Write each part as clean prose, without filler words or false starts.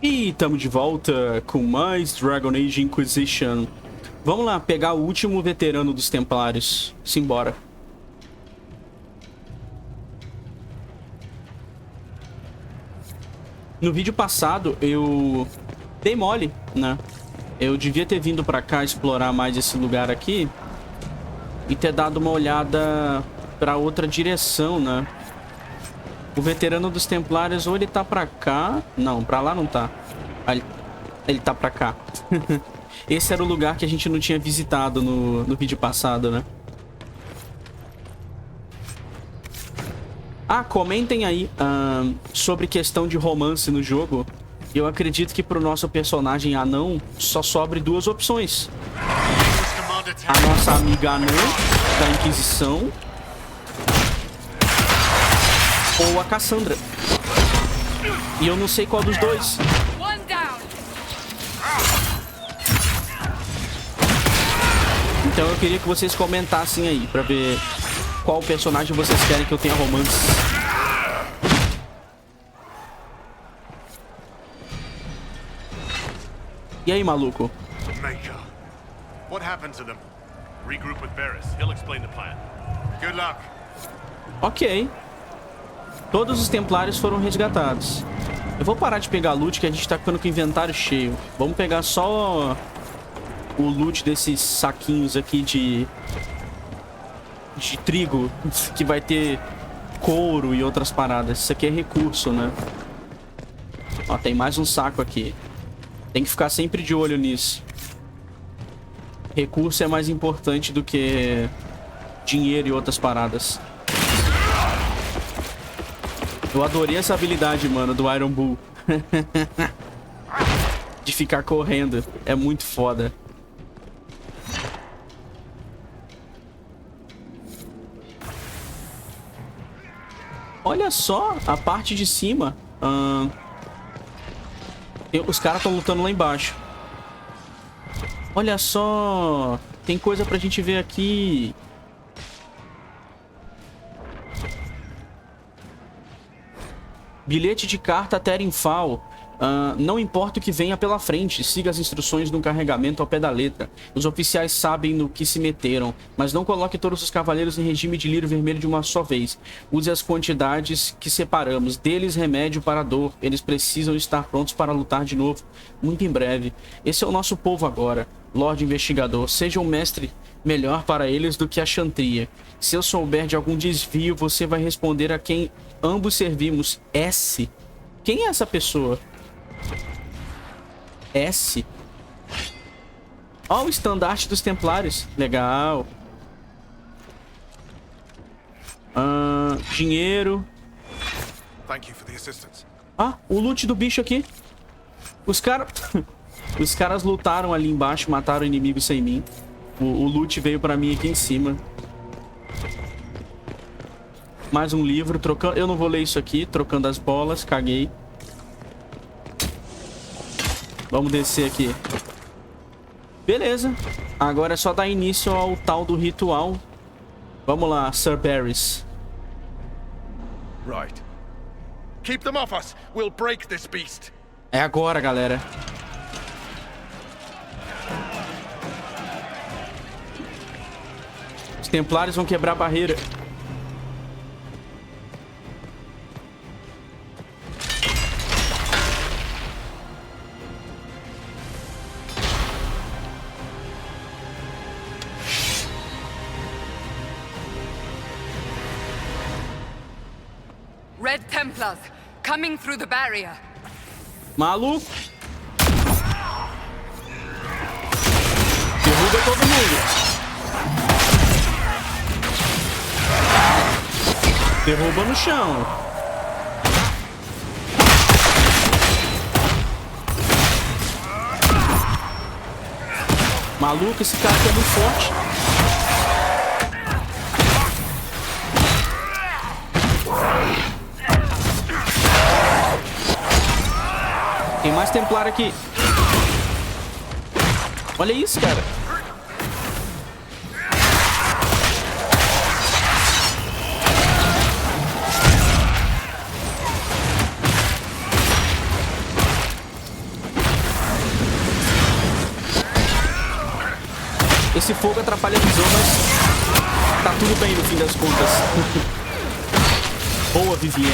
E estamos de volta com mais Dragon Age Inquisition. Vamos lá, pegar o último veterano dos Templários. Simbora. No vídeo passado, eu dei mole, né? Eu devia ter vindo pra cá explorar mais esse lugar aqui e ter dado uma olhada pra outra direção, né? O veterano dos Templários, ou ele tá pra cá... Não, pra lá não tá. Ele tá pra cá. Esse era o lugar que a gente não tinha visitado no vídeo passado, né? Ah, comentem aí sobre questão de romance no jogo. Eu acredito que pro nosso personagem anão só sobre duas opções. A nossa amiga anã da Inquisição ou a Cassandra. E eu não sei qual dos dois. Então eu queria que vocês comentassem aí pra ver qual personagem vocês querem que eu tenha romance. E aí, maluco? What happened to them? Regroup with Varys. He'll explain the plan. Good luck. Ok. Todos os Templários foram resgatados. Eu vou parar de pegar loot, que a gente tá ficando com o inventário cheio. Vamos pegar só o loot desses saquinhos aqui de trigo, que vai ter couro e outras paradas. Isso aqui é recurso, né? Ó, tem mais um saco aqui. Tem que ficar sempre de olho nisso. Recurso é mais importante do que dinheiro e outras paradas. Eu adorei essa habilidade, mano, do Iron Bull. De ficar correndo. É muito foda. Olha só a parte de cima. Os caras estão lutando lá embaixo. Olha só. Tem coisa pra gente ver aqui. Bilhete de carta Terinfal. Não importa o que venha pela frente, siga as instruções no carregamento ao pé da letra. Os oficiais sabem no que se meteram, mas não coloque todos os cavaleiros em regime de lírio vermelho de uma só vez. Use as quantidades que separamos. Dê-lhes remédio para a dor. Eles precisam estar prontos para lutar de novo, muito em breve. Esse é o nosso povo agora, Lorde Investigador. Seja um mestre melhor para eles do que a Chantria. Se eu souber de algum desvio, você vai responder a quem ambos servimos. S. Quem é essa pessoa? S. Ó, o estandarte dos Templários. Legal. Dinheiro. Ah, o loot do bicho aqui. Os caras lutaram ali embaixo, mataram o inimigo sem mim. O loot veio pra mim aqui em cima. Mais um livro, trocando... Eu não vou ler isso aqui, trocando as bolas, caguei. Vamos descer aqui. Beleza. Agora é só dar início ao tal do ritual. Vamos lá, Sir Varys. Right. Keep them off us. We'll break this beast. É agora, galera. Os Templários vão quebrar a barreira. Red Templars coming through the barrier. Maluco. Derruba todo mundo. Derruba no chão. Maluco, esse cara aqui é muito forte. Tem mais Templário aqui. Olha isso, cara. Esse fogo atrapalha a visão, mas tá tudo bem no fim das contas. Boa, Vivienne.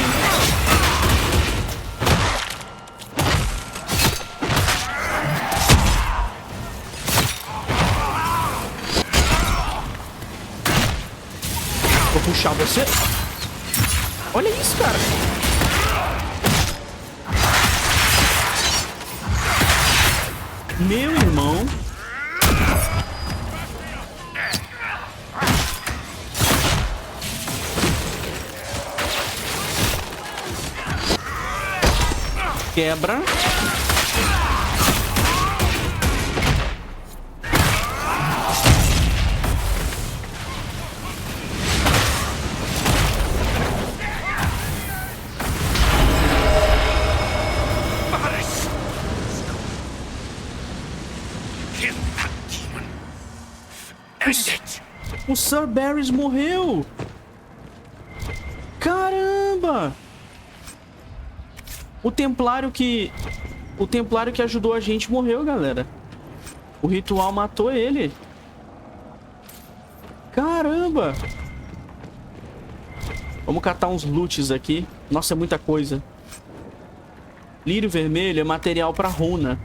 Vou puxar você. Olha isso, cara. Meu irmão. Quebra. O Sir Barris morreu. Caramba! O Templário que ajudou a gente morreu, galera. O ritual matou ele. Caramba! Vamos catar uns loots aqui. Nossa, é muita coisa. Lírio vermelho é material para runa.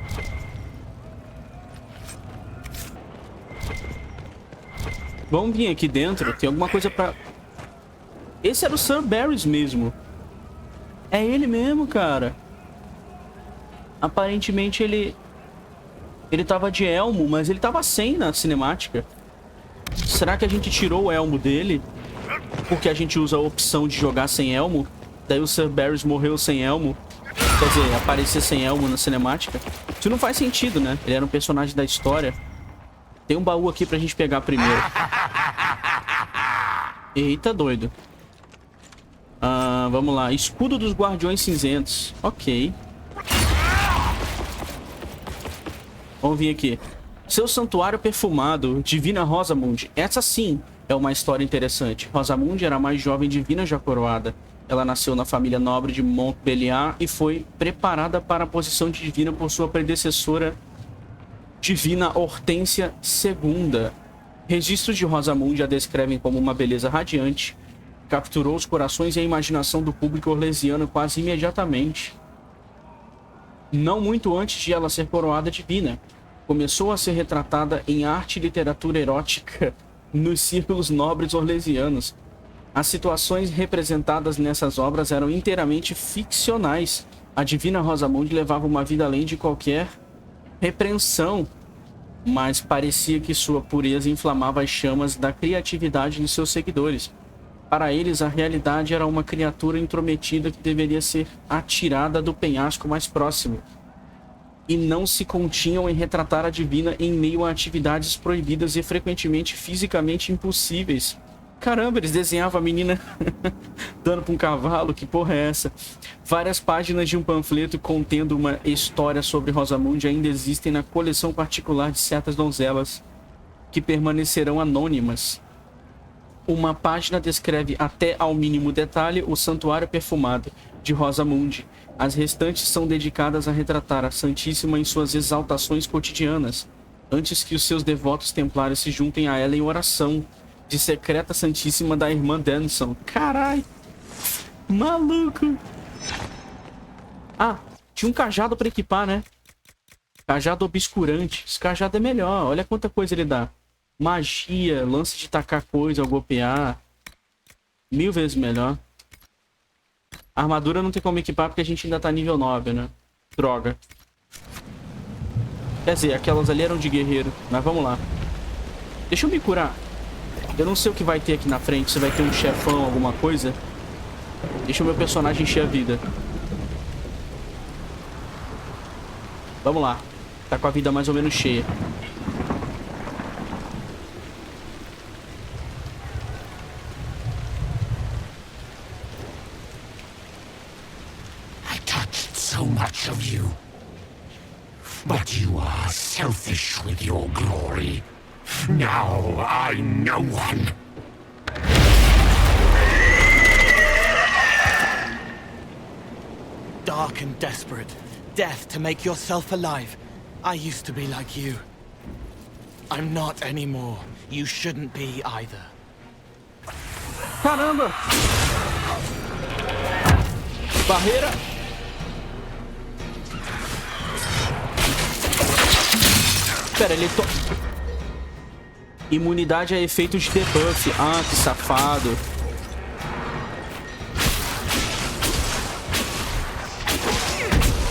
Vamos vir aqui dentro. Tem alguma coisa pra... Esse era o Sir Barris mesmo. É ele mesmo, cara. Aparentemente ele tava de elmo, mas ele tava sem na cinemática. Será que a gente tirou o elmo dele? Porque a gente usa a opção de jogar sem elmo. Daí o Sir Barris morreu sem elmo. Quer dizer, aparecer sem elmo na cinemática. Isso não faz sentido, né? Ele era um personagem da história. Tem um baú aqui pra gente pegar primeiro. Eita, doido. Vamos lá. Escudo dos Guardiões Cinzentos. Ok. Vamos vir aqui. Seu santuário perfumado, Divina Rosamund. Essa sim é uma história interessante. Rosamund era a mais jovem divina já coroada. Ela nasceu na família nobre de Montbéliard e foi preparada para a posição de divina por sua predecessora divina Hortência II. Registros de Rosamund a descrevem como uma beleza radiante. Capturou os corações e a imaginação do público orlesiano quase imediatamente. Não muito antes de ela ser coroada divina, começou a ser retratada em arte e literatura erótica nos círculos nobres orlesianos. As situações representadas nessas obras eram inteiramente ficcionais. A divina Rosamund levava uma vida além de qualquer repreensão, mas parecia que sua pureza inflamava as chamas da criatividade de seus seguidores. Para eles, a realidade era uma criatura intrometida que deveria ser atirada do penhasco mais próximo, e não se continham em retratar a divina em meio a atividades proibidas e frequentemente fisicamente impossíveis. Caramba, eles desenhavam a menina dando pra um cavalo, que porra é essa? Várias páginas de um panfleto contendo uma história sobre Rosamund ainda existem na coleção particular de certas donzelas, que permanecerão anônimas. Uma página descreve até ao mínimo detalhe o santuário perfumado de Rosamund. As restantes são dedicadas a retratar a Santíssima em suas exaltações cotidianas, antes que os seus devotos templários se juntem a ela em oração. De secreta Santíssima da irmã Danson. Carai! Maluco! Ah, tinha um cajado pra equipar, né? Cajado obscurante. Esse cajado é melhor. Olha quanta coisa ele dá. Magia, lance de tacar coisa ao golpear. 1000 vezes melhor. A armadura não tem como equipar porque a gente ainda tá nível 9, né? Droga. Quer dizer, aquelas ali eram de guerreiro. Mas vamos lá. Deixa eu me curar. Eu não sei o que vai ter aqui na frente. Se vai ter um chefão, alguma coisa. Deixa o meu personagem encher a vida. Vamos lá. Tá com a vida mais ou menos cheia. I touched so much of you. But you are selfish with your glory. Now I know one. Dark and desperate. Death to make yourself alive. I used to be like you. I'm not anymore. You shouldn't be either. Caramba! Barreira. Pera, ele Imunidade a efeitos de debuff. Ah, que safado.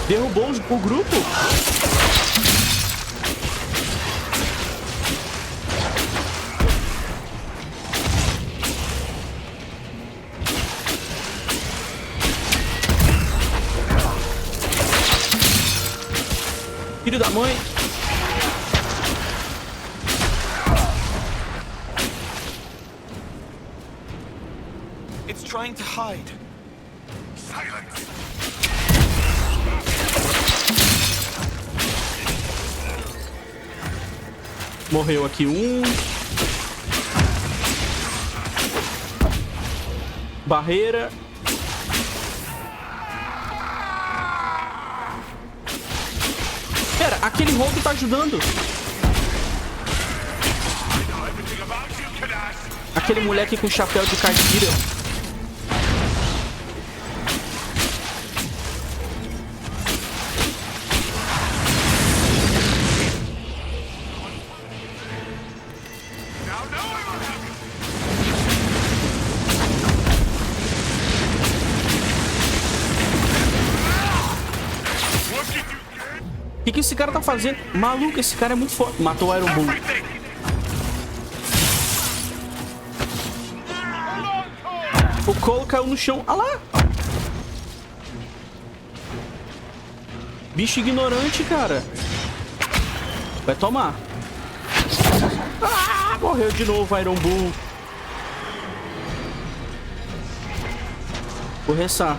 Derrubou o grupo? Filho da mãe. It's trying to hide. Silence! Morreu aqui um. Barreira. Pera, aquele rogue tá ajudando. Aquele moleque com chapéu de caipira. O que esse cara tá fazendo? Maluco, esse cara é muito forte. Matou o Iron Bull. O Cole caiu no chão. Ah lá! Bicho ignorante, cara. Vai tomar. Ah, morreu de novo, Iron Bull. Vou ressar.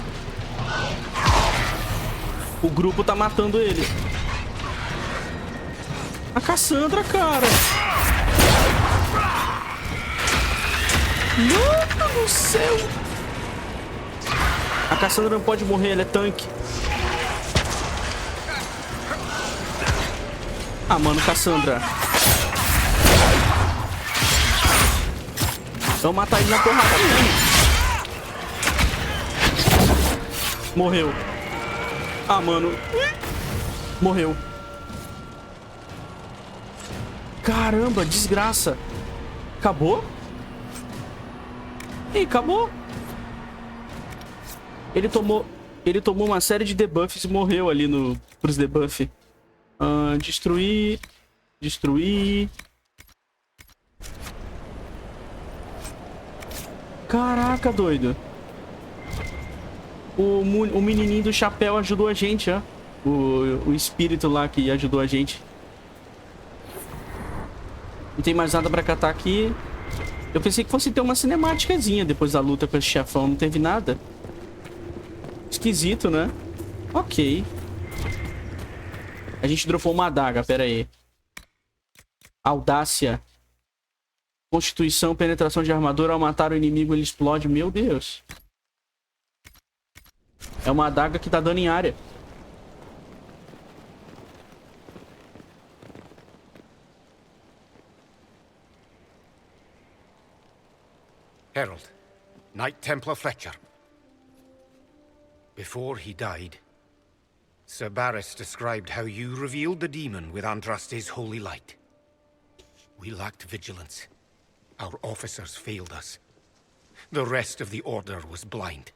O grupo tá matando ele. A Cassandra, cara. Mano do céu. A Cassandra não pode morrer, ela é tanque. Ah, mano, Cassandra. Eu vou matar ele na porrada mesmo. Morreu. Ah, mano. Morreu. Caramba, desgraça. Acabou? Ih, acabou. Ele tomou uma série de debuffs e morreu ali pros debuff. Destruir. Destruir. Caraca, doido. O menininho do chapéu ajudou a gente, ó. O espírito lá que ajudou a gente. Não tem mais nada pra catar aqui. Eu pensei que fosse ter uma cinemáticazinha depois da luta com esse chefão. Não teve nada. Esquisito, né? Ok. A gente dropou uma adaga, pera aí. Audácia. Constituição, penetração de armadura. Ao matar o inimigo, ele explode. Meu Deus. É uma adaga que tá dando em área. Herald, Knight Templar Fletcher. Before he died, Sir Barris described how you revealed the demon with Andraste's holy light. We lacked vigilance. Our officers failed us. The rest of the Order was blind.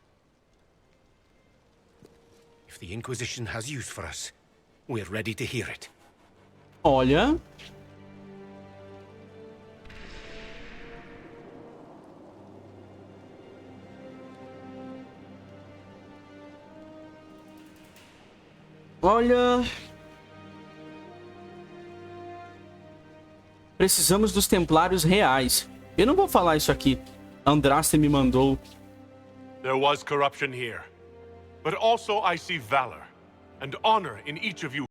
If the Inquisition has use for us, we're ready to hear it. Olha. Olha. Precisamos dos Templários reais. Eu não vou falar isso aqui. Andraste me mandou. There was corruption here. But also I see valor and honor in each of you.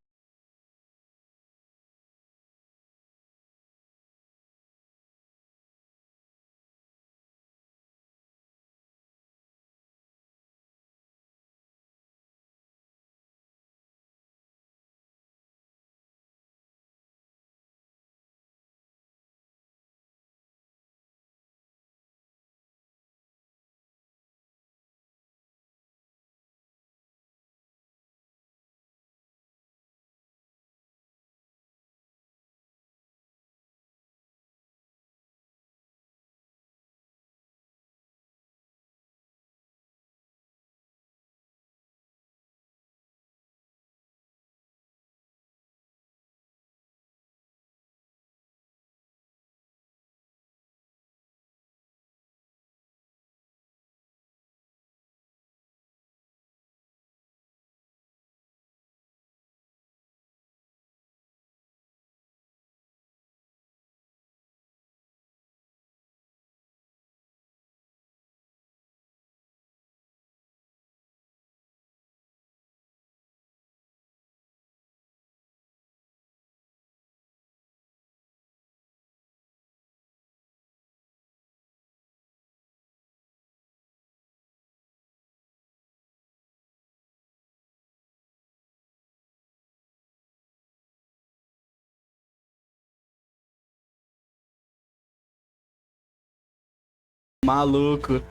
Maluco.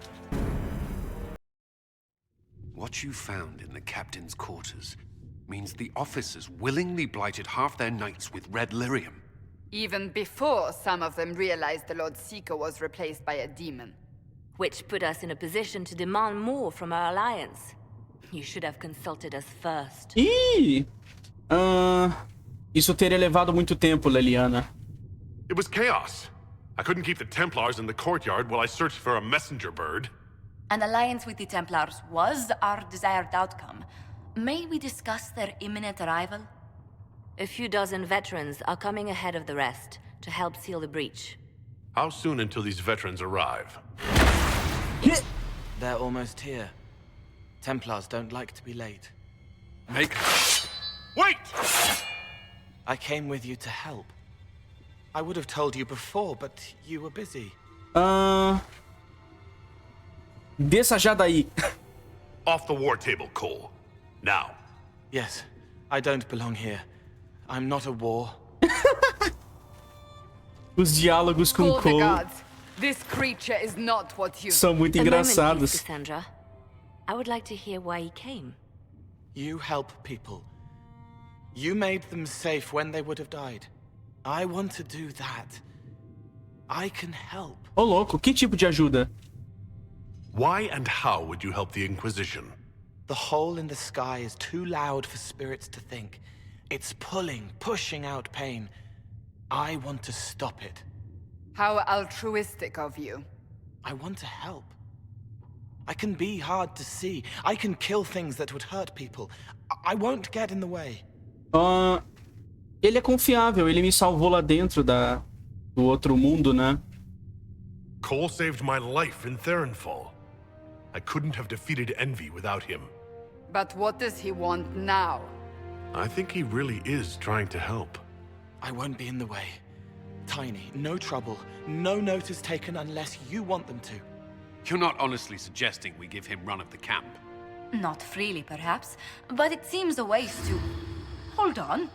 What you found in the captain's quarters means the officers willingly blighted half their knights with red lyrium. Even before some of them realized the Lord Seeker was replaced by a demon. Which put us in a position to demand more from our alliance. You should have consulted us first. Ih! Isso teria levado muito tempo, Leliana. It was chaos. I couldn't keep the Templars in the courtyard while I searched for a messenger bird. An alliance with the Templars was our desired outcome. May we discuss their imminent arrival? A few dozen veterans are coming ahead of the rest to help seal the breach. How soon until these veterans arrive? They're almost here. Templars don't like to be late. Wait! I came with you to help. I would have told you before, but you were busy. Desça já daí. Off the war table, Cole. Now. Yes, I don't belong here. I'm not a war. Os diálogos com Call the Cole guards. This creature is not what you... são muito A moment, engraçados. please, Cassandra. I would like to hear why he came. You help people. You made them safe when they would have died. I want to do that. I can help. Ô, louco, que tipo de ajuda? Why and how would you help the Inquisition? The hole in the sky is too loud for spirits to think. It's pulling, pushing out pain. I want to stop it. How altruistic of you. I want to help. I can be hard to see. I can kill things that would hurt people. I won't get in the way. Ele é confiável, ele me salvou lá dentro do outro mundo, né? Cole saved my life in Theronfall. I couldn't have defeated Envy without him. But what does he want now? I think he really is trying to help. I won't be in the way. Tiny, no trouble, no notice taken unless you want them to. You're not honestly suggesting we give him run of the camp? Not freely, perhaps, but it seems a waste to... Hold on.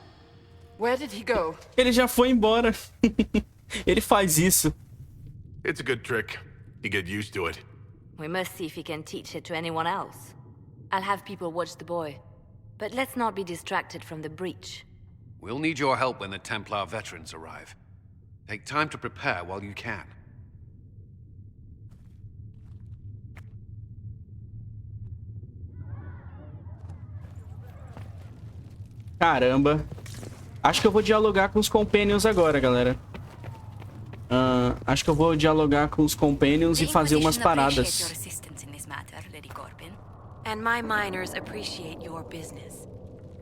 Where did he go? Ele já foi embora. Ele faz isso. It's a good trick. You get used to it. We must see if he can teach it to anyone else. I'll have people watch the boy. But let's not be distracted from the breach. We'll need your help when the Templar veterans arrive. Take time to prepare while you can. Caramba. Acho que eu vou dialogar com os Companions agora, galera. Acho que eu vou dialogar com os Companions e fazer umas paradas. And my miners appreciate your business.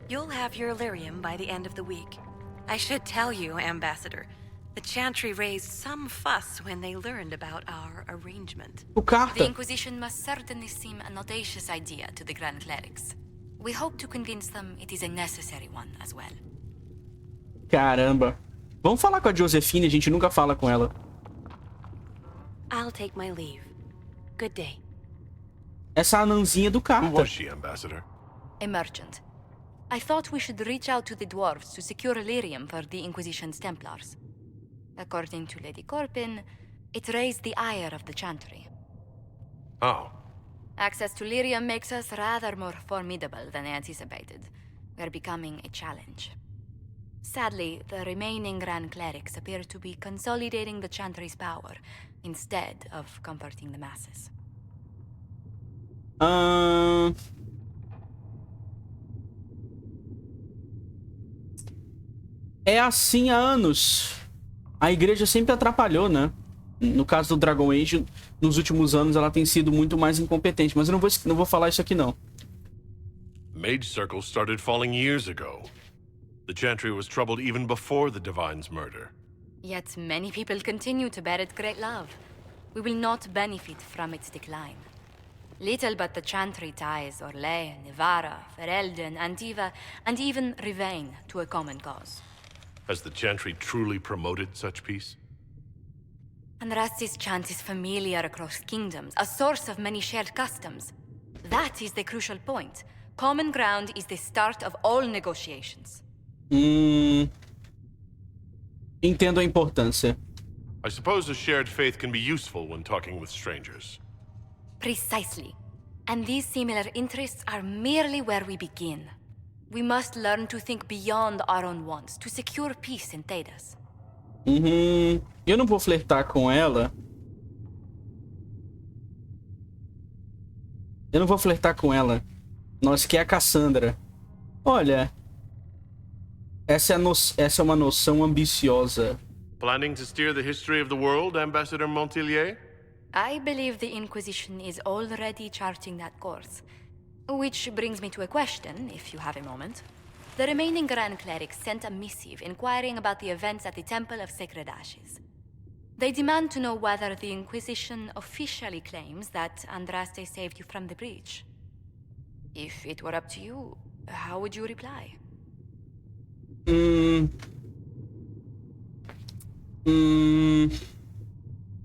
You'll have your lyrium by the end of the week. I should tell you, Ambassador, the Chantry raised some fuss when they learned about our arrangement. O carta. The Inquisition must certainly seem an audacious idea to the Grand Clerics. We hope to convince them it is a necessary one as well. Caramba. Vamos falar com a Josephine, a gente nunca fala com ela. I'll take my leave. Good day. Essa anãzinha do Who carta. was she, Ambassador? A merchant. I thought we should reach out to the dwarves to secure lyrium for the Inquisition's Templars. According to Lady Corpin, it raised the ire of the Chantry. Oh. Access to lyrium makes us rather more formidable than anticipated. We're becoming a challenge. Sadly, the remaining Grand Clerics appear to be consolidating the Chantry's power instead of comforting the masses. É assim há anos. A igreja sempre atrapalhou, né? No caso do Dragon Age, nos últimos anos ela tem sido muito mais incompetente. Mas eu não vou falar isso aqui, não. Mage circles started falling years ago. The Chantry was troubled even before the Divine's murder. Yet many people continue to bear it great love. We will not benefit from its decline. Little but the Chantry ties Orlais, Nevarra, Ferelden, Antiva, and even Rivain to a common cause. Has the Chantry truly promoted such peace? Andrasti's chant is familiar across kingdoms, a source of many shared customs. That is the crucial point. Common ground is the start of all negotiations. Entendo a importância. I suppose a shared faith can be useful when talking with strangers. Precisely. And these similar interests are merely where we begin. We must learn to think beyond our own wants to secure peace in Thedas. Eu não vou flertar com ela. Nós que é a Cassandra. Olha, essa é uma noção ambiciosa. Planning to steer the history of the world, Ambassador Montilier? I believe the Inquisition is already charting that course. Which brings me to a question, if you have a moment. The remaining Grand Clerics sent a missive inquiring about the events at the Temple of Sacred Ashes. They demand to know whether the Inquisition officially claims that Andraste saved you from the breach. If it were up to you, how would you reply?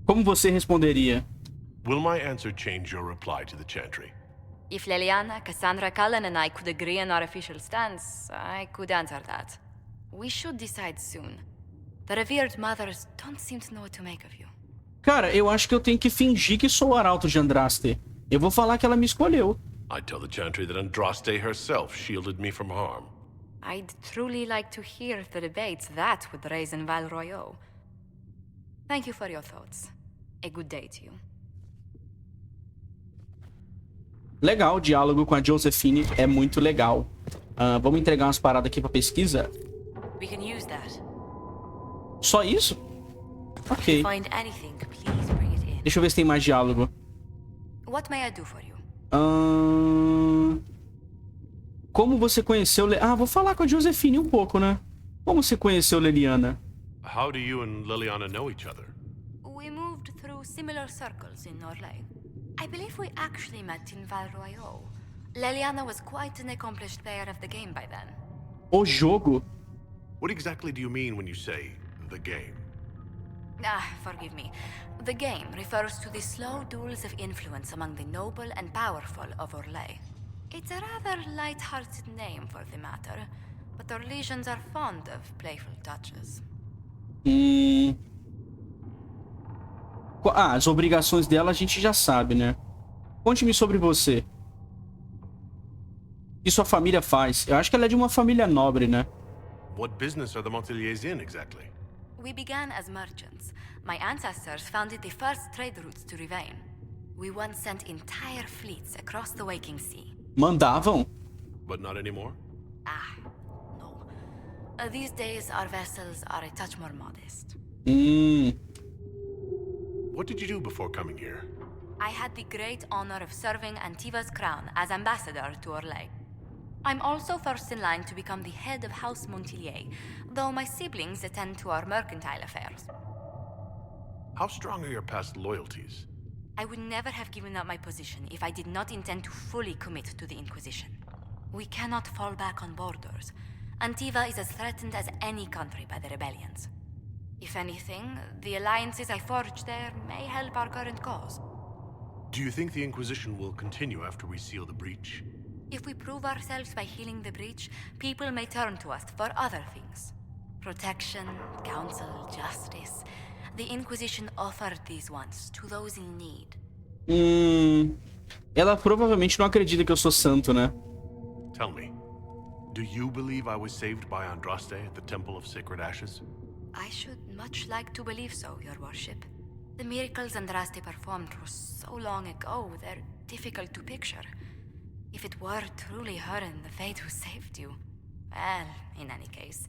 Como você responderia? Will my answer change your reply to the Chantry? If Leliana, Cassandra, Cullen, and I could agree on our official stance, I could answer that. We should decide soon. The revered mothers don't seem to know what to make of you. Cara, eu acho que eu tenho que fingir que sou o arauto de Andraste. Eu vou falar que ela me escolheu. I'd tell the Chantry that Andraste herself shielded me from harm. I'd truly like to hear the debates that would raise in Val Royeaux. Thank you for your thoughts. A good day to you. Legal, o diálogo com a Josephine é muito legal. Vamos entregar umas paradas aqui pra pesquisa? We can use that. Só isso? Ok. Find anything, please bring it in. Deixa eu ver se tem mais diálogo. What may I do for you? Como você conheceu... vou falar com a Josephine um pouco, né? Como você conheceu Leliana? How do you and Liliana know each other? We moved through similar circles in Orlais. I believe we actually met in Val Royeaux. Leliana was quite an accomplished player of the game by then. O jogo? What exactly do you mean when you say, the game? Forgive me. The game refers to the slow duels of influence among the noble and powerful of Orlais. It's a rather light-hearted name for the matter, but our legions are fond of playful touches. As obrigações dela a gente já sabe, né? Conte-me sobre você. O que sua família faz? Eu acho que ela é de uma família nobre, né? What business are the Montiliers in, exactly? We began as merchants. My ancestors founded the first trade routes to Rivain. We once sent entire fleets across the Waking Sea. Mandavam? But not anymore? No. These days, our vessels are a touch more modest. What did you do before coming here? I had the great honor of serving Antiva's crown as ambassador to Orlais. I'm also first in line to become the head of House Montilier, though my siblings attend to our mercantile affairs. How strong are your past loyalties? I would never have given up my position if I did not intend to fully commit to the Inquisition. We cannot fall back on borders. Antiva is as threatened as any country by the rebellions. If anything, the alliances I forged there may help our current cause. Do you think the Inquisition will continue after we seal the breach? If we prove ourselves by healing the breach, people may turn to us for other things. Protection, counsel, justice. The Inquisition offered these once to those in need. Ela provavelmente não acredita que eu sou santo, né? Tell me, do you believe I was saved by Andraste at the Temple of Sacred Ashes? I should much like to believe so, Your Worship. The miracles Andraste performed were so long ago, they're difficult to picture. If it were truly her and the Fate who saved you... Well, in any case,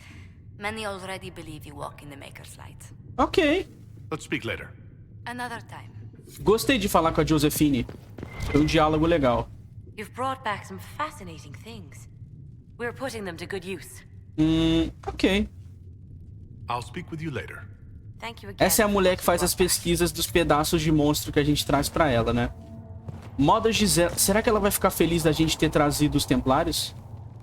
many already believe you walk in the Maker's light. Ok. Let's speak later. Another time. Gostei de falar com a Josephine. Foi um diálogo legal. You've brought back some fascinating things. We're putting them to good use. Ok. I'll speak with you later. Thank you again. Essa é a mulher que faz as pesquisas dos pedaços de monstro que a gente traz pra ela, né? Moda Gisela, será que ela vai ficar feliz da gente ter trazido os Templários?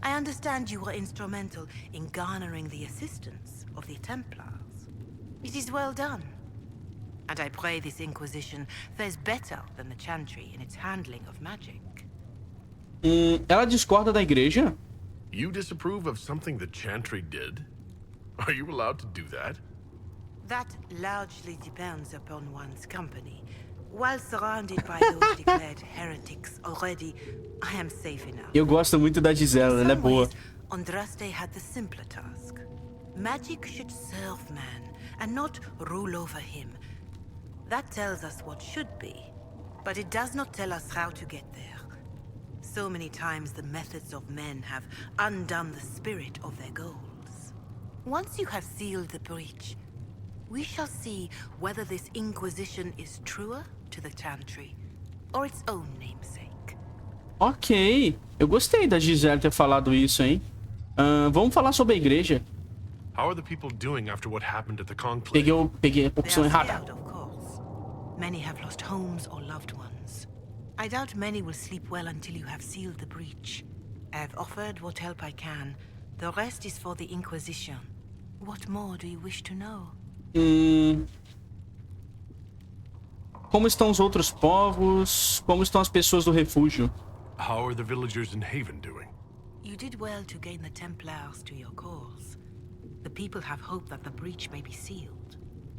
I understand you were instrumental in garnering the assistance of the Templars. It is well done. And I pray this Inquisition fares better than the Chantry in its handling of magic. Ela discorda da igreja? You disapprove of something the Chantry did? Are you allowed to do that? That largely depends upon one's company. While surrounded by those declared heretics already, I am safe enough. Eu gosto muito da Gisela, ela é boa. Andraste had the simpler task. Magic should serve man, and not rule over him. That tells us what should be, but it does not tell us how to get there. So many times the methods of men have undone the spirit of their goals. Once you have sealed the breach, we shall see whether this Inquisition is truer to the Chantry, or its own namesake. Ok, eu gostei da Gisele ter falado isso, hein? Vamos falar sobre a igreja. How are the people doing after what happened at the conclave? Peguei a opção errada. Of course. Many have lost homes or loved ones. I doubt many will sleep well until you have sealed the breach. I have offered what help I can. The rest is for the Inquisition. What more do you wish to know? Como estão os outros povos? Como estão as pessoas do refúgio? How are the villagers in Haven doing? You did well to gain the Templários to your cause. The people have hope that the breach may be sealed.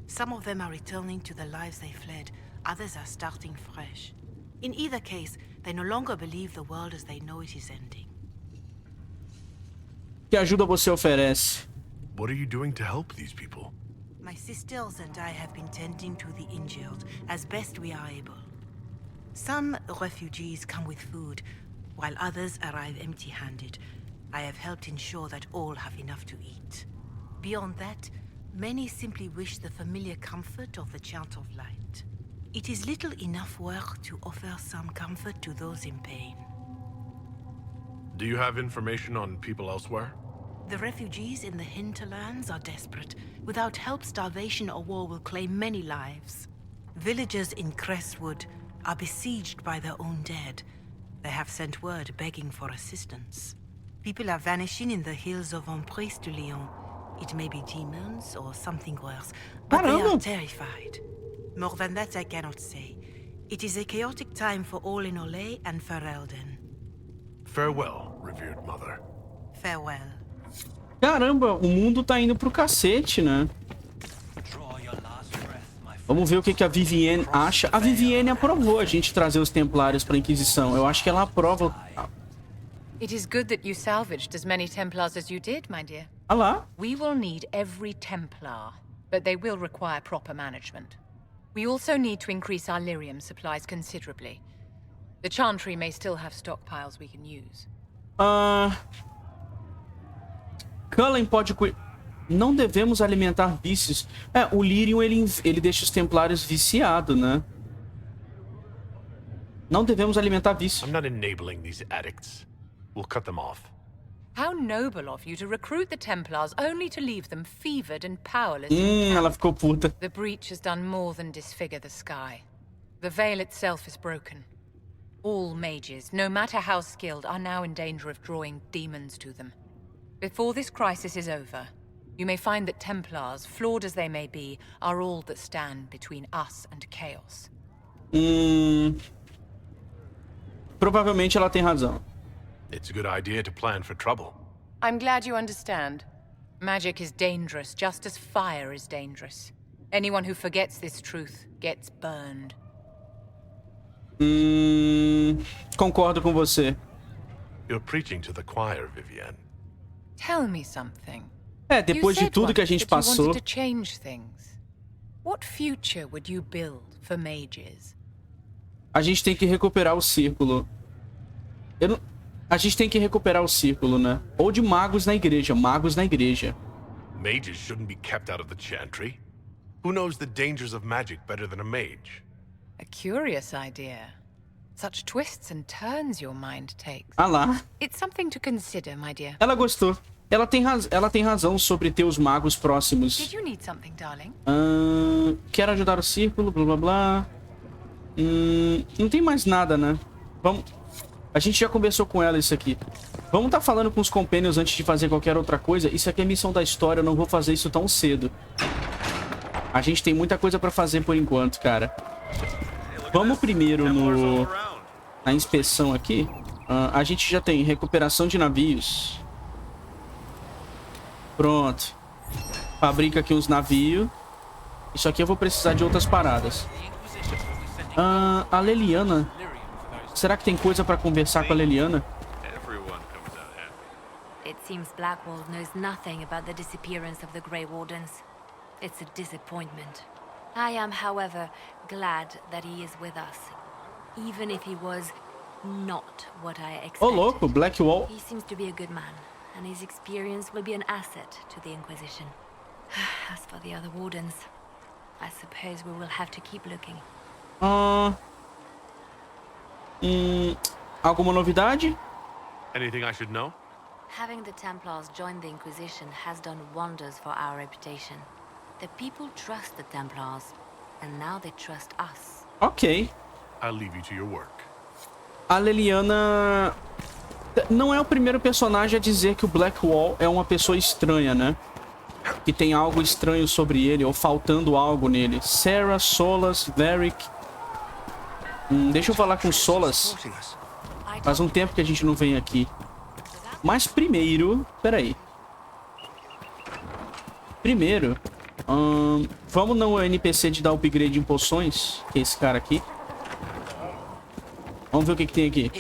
Some of them are returning to the lives they fled. Others are starting fresh. In either case, they no longer believe the world as they know it is ending. Que ajuda você oferece? What are you doing to help these people? My sisters and I have been tending to the injured as best we are able. Some refugees come with food, while others arrive empty-handed. I have helped ensure that all have enough to eat. Beyond that, many simply wish the familiar comfort of the Chant of Light. It is little enough work to offer some comfort to those in pain. Do you have information on people elsewhere? The refugees in the hinterlands are desperate. Without help, starvation or war will claim many lives. Villagers in Crestwood are besieged by their own dead. They have sent word begging for assistance. People are vanishing in the hills of Emprise de Lyon. It may be demons or something worse, but they are terrified. More than that I cannot say. It is a chaotic time for all in Olay and Ferelden. Farewell, revered mother. Farewell. Caramba, o mundo tá indo pro cacete, né? Vamos ver o que a Vivienne acha. A Vivienne aprovou a gente trazer os Templários pra Inquisição. Eu acho que ela aprova. It is good that you salvaged as many Templars as you did, my dear. Ah lá. We will need every Templar, but they will require proper management. We also need to increase our lyrium supplies considerably. The Chantry may still have stockpiles we can use. Cullen pode... Não devemos alimentar vícios. O Lyrium, ele deixa os Templários viciados, né? Não devemos alimentar vícios. I'm not enabling these addicts. We'll cut them off. How noble of you to recruit the Templars only to leave them fevered and powerless. Ela ficou puta. The breach has done more than disfigure the sky. The veil itself is broken. All mages, no matter how skilled, are now in danger of drawing demons to them. Before this crisis is over, you may find that Templars, flawed as they may be, are all that stand between us and chaos. Provavelmente ela tem razão. It's a good idea to plan for trouble. I'm glad you understand. Magic is dangerous, just as fire is dangerous. Anyone who forgets this truth gets burned. Concordo com você. You're preaching to the choir, Vivienne. Tell me something. Depois de tudo que a gente passou. You wanted to change things. What future would you build for mages? A gente tem que recuperar o círculo. A gente tem que recuperar o círculo, né? Ou de magos na igreja. Magos na igreja. Mages shouldn't be kept out of the Chantry. Who knows the dangers of magic better than a mage? A curious idea. Such twists and turns your mind takes. Ah lá. It's something to consider, my dear. Ela gostou. Ela tem razão sobre ter os magos próximos. Did you need something, darling? Quero ajudar o círculo, blá blá blá. Não tem mais nada, né? Vamos... A gente já conversou com ela isso aqui. Vamos estar falando com os companions antes de fazer qualquer outra coisa. Isso aqui é missão da história, eu não vou fazer isso tão cedo. A gente tem muita coisa pra fazer por enquanto, cara. Vamos primeiro na inspeção aqui. A gente já tem recuperação de navios. Pronto. Fabrica aqui uns navios. Isso aqui eu vou precisar de outras paradas. A Leliana. Será que tem coisa pra conversar com a Leliana? It seems Blackwall knows nothing about the disappearance of the Grey Wardens. It's a disappointment. I am, however, glad that he is with us, even if he was not what I expected. Ô, louco, Blackwall. He seems to be a good man, and his experience will be an asset to the Inquisition. As for the other Wardens, I suppose we will have to keep looking. Alguma novidade? Anything I should know? Having the Templars join the Inquisition has done wonders for our reputation. The people trust the Templars, and now they trust us. Ok. I'll leave you to your work. A Leliana não é o primeiro personagem a dizer que o Blackwall é uma pessoa estranha, né? Que tem algo estranho sobre ele, ou faltando algo nele. Sarah, Solas, Varric. Deixa eu falar com Solas. Faz um tempo que a gente não vem aqui. Mas primeiro... Peraí. Primeiro... vamos no NPC de dar upgrade em poções. Que é esse cara aqui. Vamos ver o que tem aqui.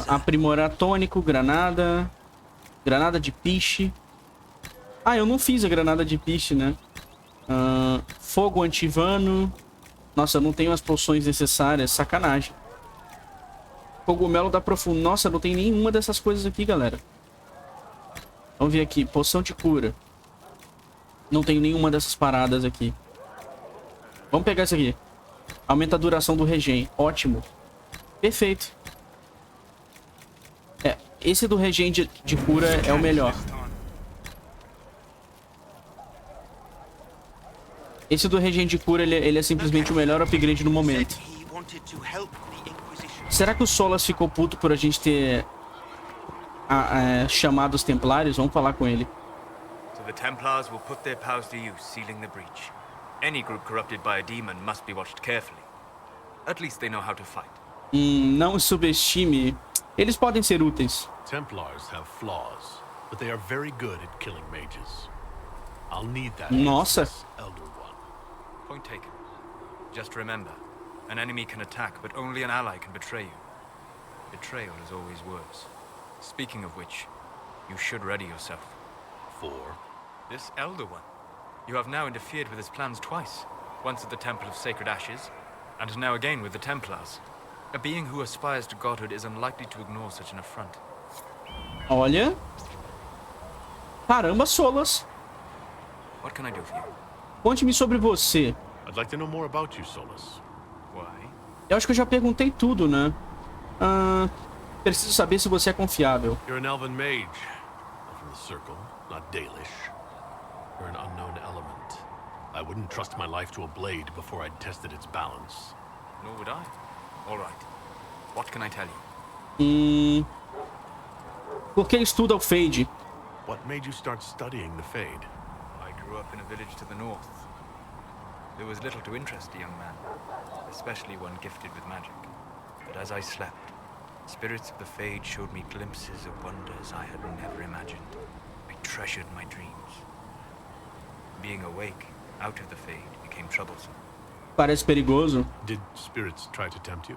Aprimorar tônico, granada. Granada de piche. Ah, eu não fiz a granada de piche, né? Fogo antivano. Nossa, eu não tenho as poções necessárias. Sacanagem. Cogumelo da profunda. Nossa, não tem nenhuma dessas coisas aqui, galera. Vamos ver aqui. Poção de cura. Não tenho nenhuma dessas paradas aqui. Vamos pegar isso aqui. Aumenta a duração do regen. Ótimo. Perfeito. Esse do regen de cura é o melhor. Esse do regen de cura, ele é simplesmente o melhor upgrade no momento. Será que o Solas ficou puto por a gente ter chamado os Templários? Vamos falar com ele. So the Templars will put their powers to use, sealing the breach. Any group corrupted by a demon must be watched carefully. At least they know how to fight. Não subestime. Eles podem ser úteis. Templars have flaws, but they are very good at killing mages. I'll need that. Nossa. Elder one. Point taken. Just remember, an enemy can attack, but only an ally can betray you. Betrayal is always worse. Speaking of which, you should ready yourself. For? This Elder One. You have now interfered with his plans twice. Once at the Temple of Sacred Ashes, and now again with the Templars. A being who aspires to godhood is unlikely to ignore such an affront. Olha. Caramba, Solas. What can I do for you? Conte-me sobre você. I'd like to know more about you, Solas. Why? Eu acho que eu já perguntei tudo, né? Preciso saber se você é confiável. You're an elven mage. Not from the circle, not Dalish. You're an unknown element. I wouldn't trust my life to a blade before I'd tested its balance. Nor would I. All right. What can I tell you? Por que estuda o Fade? What made you start studying the Fade? I grew up in a village to the north. There was little to interest a young man, especially one gifted with magic. But as I slept, spirits of the Fade showed me glimpses of wonders I had never imagined. I treasured my dreams. Being awake, out of the Fade, became troublesome. Parece perigoso. Did spirits try to tempt you?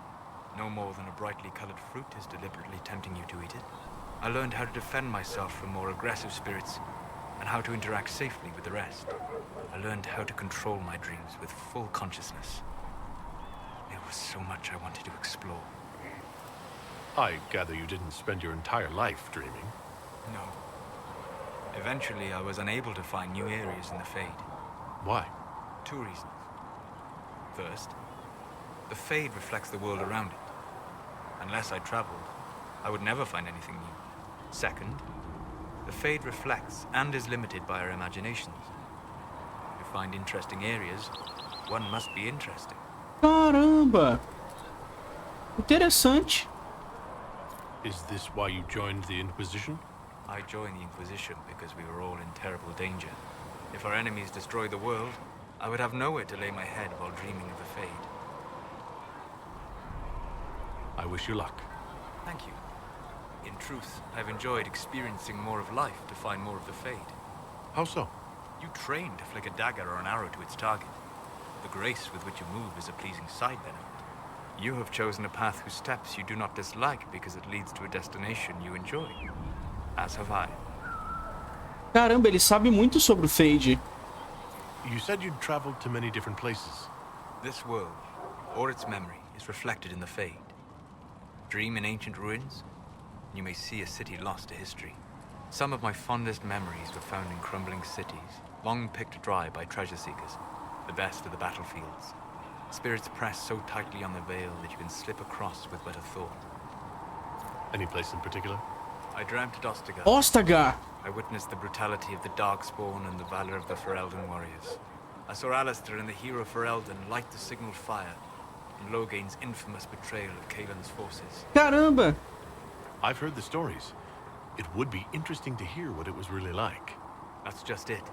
No more than a brightly colored fruit is deliberately tempting you to eat it. I learned how to defend myself from more aggressive spirits, and how to interact safely with the rest. I learned how to control my dreams with full consciousness. There was so much I wanted to explore. I gather you didn't spend your entire life dreaming. No. Eventually, I was unable to find new areas in the Fade. Why? 2 reasons. First, the Fade reflects the world around it. Unless I traveled, I would never find anything new. Second, the Fade reflects and is limited by our imaginations. To find interesting areas, one must be interesting. Caramba! Interessante. Is this why you joined the Inquisition? I joined the Inquisition because we were all in terrible danger. If our enemies destroyed the world, I would have nowhere to lay my head while dreaming of the Fade. I wish you luck. Thank you. In truth, I've enjoyed experiencing more of life to find more of the Fade. How so? You train to flick a dagger or an arrow to its target. The grace with which you move is a pleasing side benefit. You have chosen a path whose steps you do not dislike because it leads to a destination you enjoy. As have I. Caramba, ele sabe muito sobre o Fade. You said you'd traveled to many different places. This world, or its memory, is reflected in the Fade. Dream in ancient ruins, and you may see a city lost to history. Some of my fondest memories were found in crumbling cities, long picked dry by treasure seekers, the best of the battlefields. Spirits press so tightly on the veil that you can slip across with but a thought. Any place in particular? I dreamt at Ostagar. Ostagar! I witnessed the brutality of the Darkspawn and the valor of the Ferelden warriors. I saw Alistair and the hero Ferelden light the signaled fire, and Logain's infamous betrayal of Kaelin's forces. Caramba! I've heard the stories. It would be interesting to hear what it was really like. That's just it.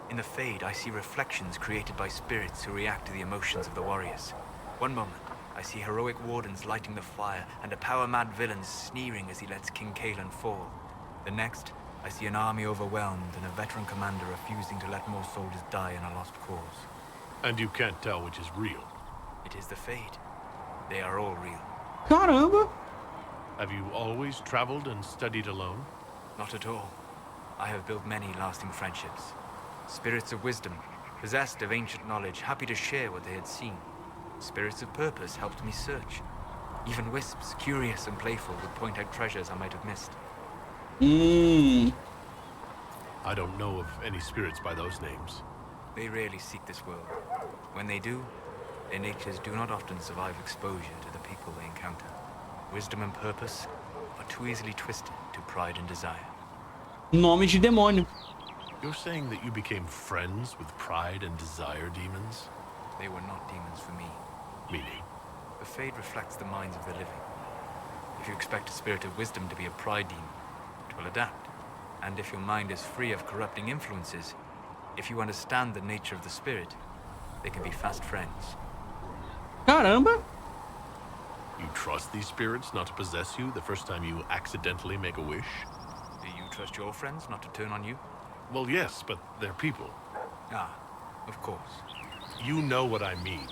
In the Fade, I see reflections created by spirits who react to the emotions of the warriors. One moment, I see heroic wardens lighting the fire, and a power-mad villain sneering as he lets King Kaelin fall. The next, I see an army overwhelmed and a veteran commander refusing to let more soldiers die in a lost cause. And you can't tell which is real. It is the Fade. They are all real. Caramba! Have you always traveled and studied alone? Not at all. I have built many lasting friendships. Spirits of wisdom, possessed of ancient knowledge, happy to share what they had seen. Spirits of purpose helped me search. Even wisps, curious and playful, would point out treasures I might have missed. I don't know of any spirits by those names. They rarely seek this world. When they do, their natures do not often survive exposure to the people they encounter. Wisdom and purpose are too easily twisted to pride and desire. Nome de demônio. You're saying that you became friends with pride and desire demons? They were not demons for me. Meaning? The Fade reflects the minds of the living. If you expect a spirit of wisdom to be a pride demon, it will adapt. And if your mind is free of corrupting influences, if you understand the nature of the spirit, they can be fast friends. Caramba! You trust these spirits not to possess you the first time you accidentally make a wish? Do you trust your friends not to turn on you? Well, yes, but they're people. Ah, of course. You know what I mean.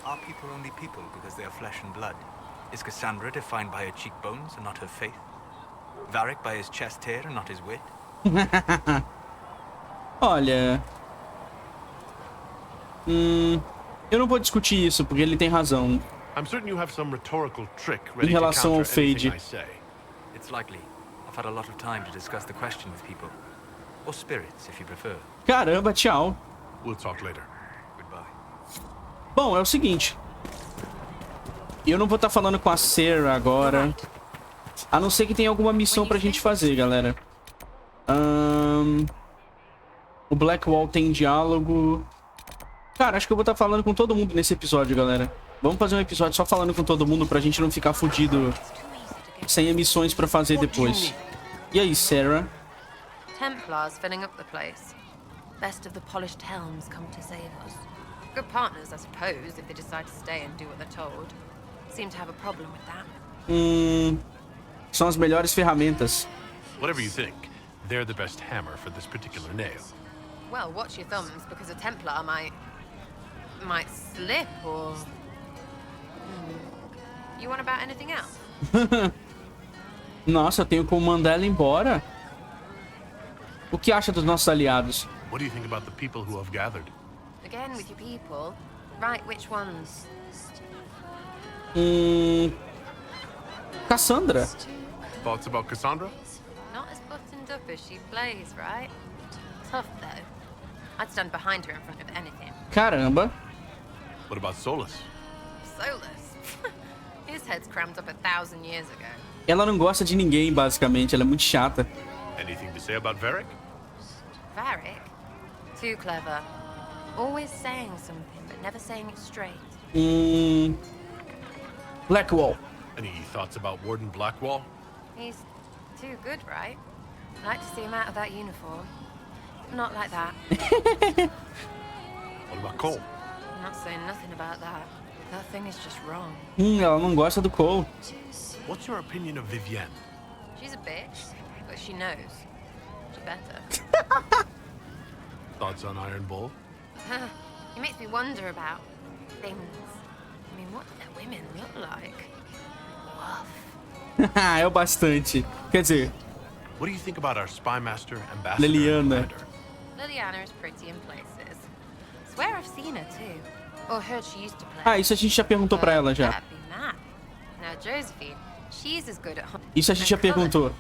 Are people only people because they are flesh and blood? Is Cassandra defined by her cheekbones and not her faith? Varric by his chest hair and not his wit? Olha... eu não vou discutir isso, porque ele tem razão. I'm certain you have some rhetorical trick Em ready to relação ao counter anything Fade. I say. It's likely. I've had a lot of time to discuss the question with people. Or spirits, if you prefer. Caramba, tchau. We'll talk later. Goodbye. Bom, é o seguinte. Eu não vou estar falando com a Sarah agora. A não ser que tenha alguma missão pra gente fazer, galera. O Blackwall tem diálogo. Cara, acho que eu vou estar falando com todo mundo nesse episódio, galera. Vamos fazer um episódio só falando com todo mundo pra gente não ficar fudido sem missões pra fazer depois. E aí, Sarah? Templars filling up the place. Best of the polished helms come to save us. Good partners, I suppose, if they decide to stay and do what they're told. Seem to have a problem with that. São as melhores ferramentas. Whatever you think, they're the best hammer for this particular nail. Well, watch your thumbs, because a Templar might slip, or... You want about anything else? Nossa, eu tenho como mandar ela embora. O que acha dos nossos aliados? What do you think about the people who have gathered? Again, with your people. Right, which ones? Cassandra. Thoughts about Cassandra? Not as buttoned up as she plays, right? Tough, though. I'd stand behind her in front of anything. Caramba. What about Solus? Solus? His head's crammed up 1,000 years ago. Ela não gosta de ninguém, basicamente. Ela é muito chata. Anything to say about Varric? Varric? Too clever. Always saying something, but never saying it straight. Blackwall. Any thoughts about Warden Blackwall? He's too good, right? I'd like to see him out of that uniform. Not like that. What about Cole? I'm not saying nothing about that. That thing is just wrong. Ela não gosta do Cole. What's your opinion of Vivienne? She's a bitch, but she knows. She better. Thoughts chance on Iron Bull? It makes me wonder about things. I mean, what do their women look like? Woof. É o bastante. Quer dizer... What do you think about our spy master, ambassador, Liliana. and commander? Liliana is pretty in places. Swear I've seen her too. Or heard she used to play. Ah, isso a gente já perguntou pra ela já. That'd be mad. Now Josephine, she's as good at hunting. Isso a gente já perguntou.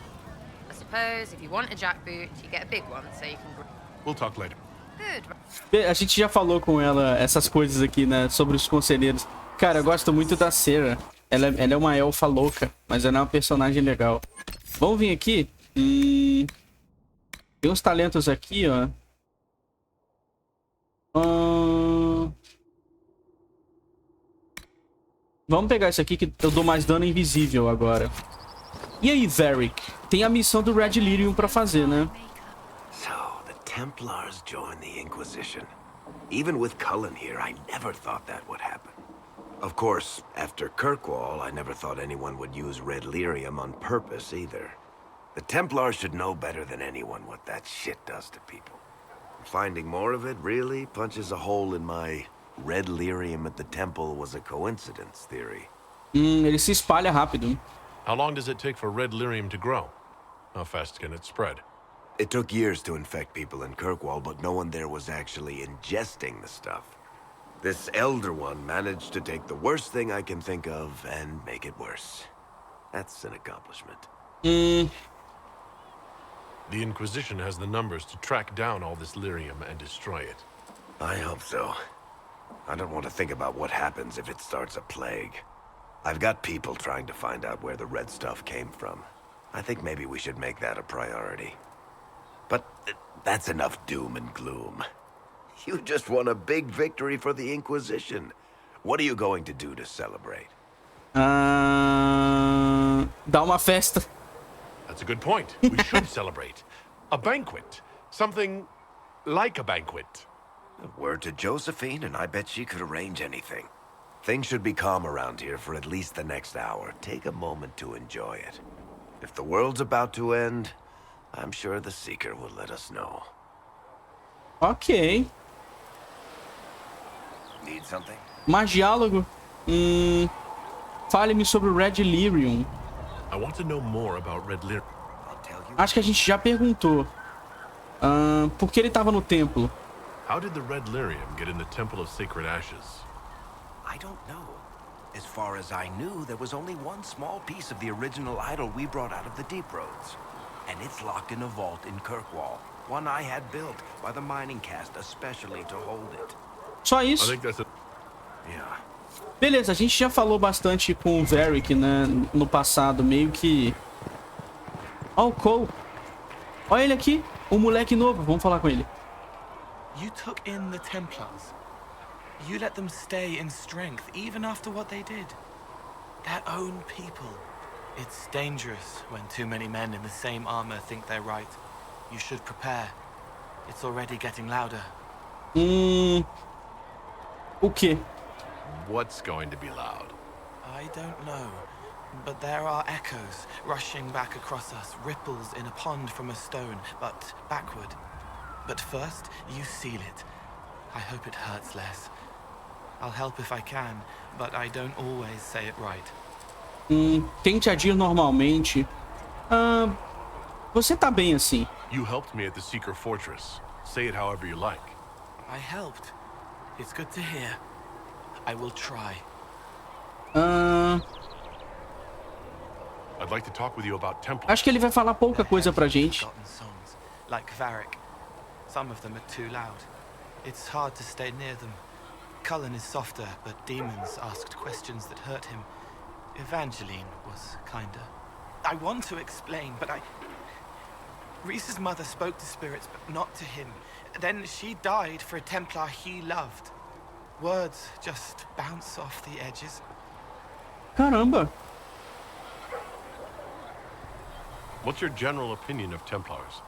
I suppose if you want a jackboot, you get a big one so you can. We'll talk later. Good. A gente já falou com ela essas coisas aqui, né? Sobre os conselheiros. Cara, eu gosto muito da Sarah. Ela é uma elfa louca, mas ela é uma personagem legal. Vamos vir aqui. Tem uns talentos aqui, ó. Vamos pegar isso aqui que eu dou mais dano invisível agora. E aí, Varric? Tem a missão do Red Lyrium pra fazer, né? So, the Templars joined the Inquisition. Even with Cullen here, I never thought that would happen. Of course, after Kirkwall, I never thought anyone would use red lyrium on purpose either. The Templars should know better than anyone what that shit does to people. Finding more of it really punches a hole in my red lyrium at the temple was a coincidence theory. Ele se espalha rápido. How long does it take for red lyrium to grow? How fast can it spread? It took years to infect people in Kirkwall, but no one there was actually ingesting the stuff. This Elder One managed to take the worst thing I can think of and make it worse. That's an accomplishment. The Inquisition has the numbers to track down all this lyrium and destroy it. I hope so. I don't want to think about what happens if it starts a plague. I've got people trying to find out where the red stuff came from. I think maybe we should make that a priority. But that's enough doom and gloom. You just won a big victory for the Inquisition. What are you going to do to celebrate? Dá uma festa. That's a good point. We should celebrate. A banquet. Something like a banquet. Word to Josephine, and I bet she could arrange anything. Things should be calm around here for at least the next hour. Take a moment to enjoy it. If the world's about to end, I'm sure the Seeker will let us know. Ok. Need something? Mais diálogo? Fale-me sobre o Red Lyrium. I want to know more about red lyrium. Acho que a gente já perguntou. Por que ele estava no templo? How did the red lyrium get in the Temple of Sacred Ashes? I don't know. As far as I knew, there was only one small piece of the original idol we brought out of the Deep Roads. And it's locked in a vault in Kirkwall. One I had built by the mining cast especially to hold it. Só isso? I think that's Yeah. Beleza, a gente já falou bastante com o Varric, né, no passado, meio que... Ó o Cole. Olha ele aqui, o moleque novo, vamos falar com ele. You took in the Templars. You let them stay in strength, even after what they did. Their own people. It's dangerous when too many men in the same armor think they're right. You should prepare. It's already getting louder. O quê? What's going to be loud? I don't know. But there are echoes rushing back across us, ripples in a pond from a stone, but backward. But first, you seal it. I hope it hurts less. I'll help if I can, but I don't always say it right. Tente agir normalmente. Você tá bem assim. You helped me at the Seeker Fortress. Say it however you like. I helped. It's good to hear. I will try. I'd like to talk with you about Templars. Acho que ele vai falar pouca coisa pra gente. Songs, like Varric. Some of them are too loud. It's hard to stay near them. Cullen is softer, but demons asked questions that hurt him. Evangeline was kinder. I want to explain, but Reese's mother spoke to spirits, but not to him. Then she died for a Templar he loved. Words just bounce off the edges. Caramba. What's your general opinion of Templars?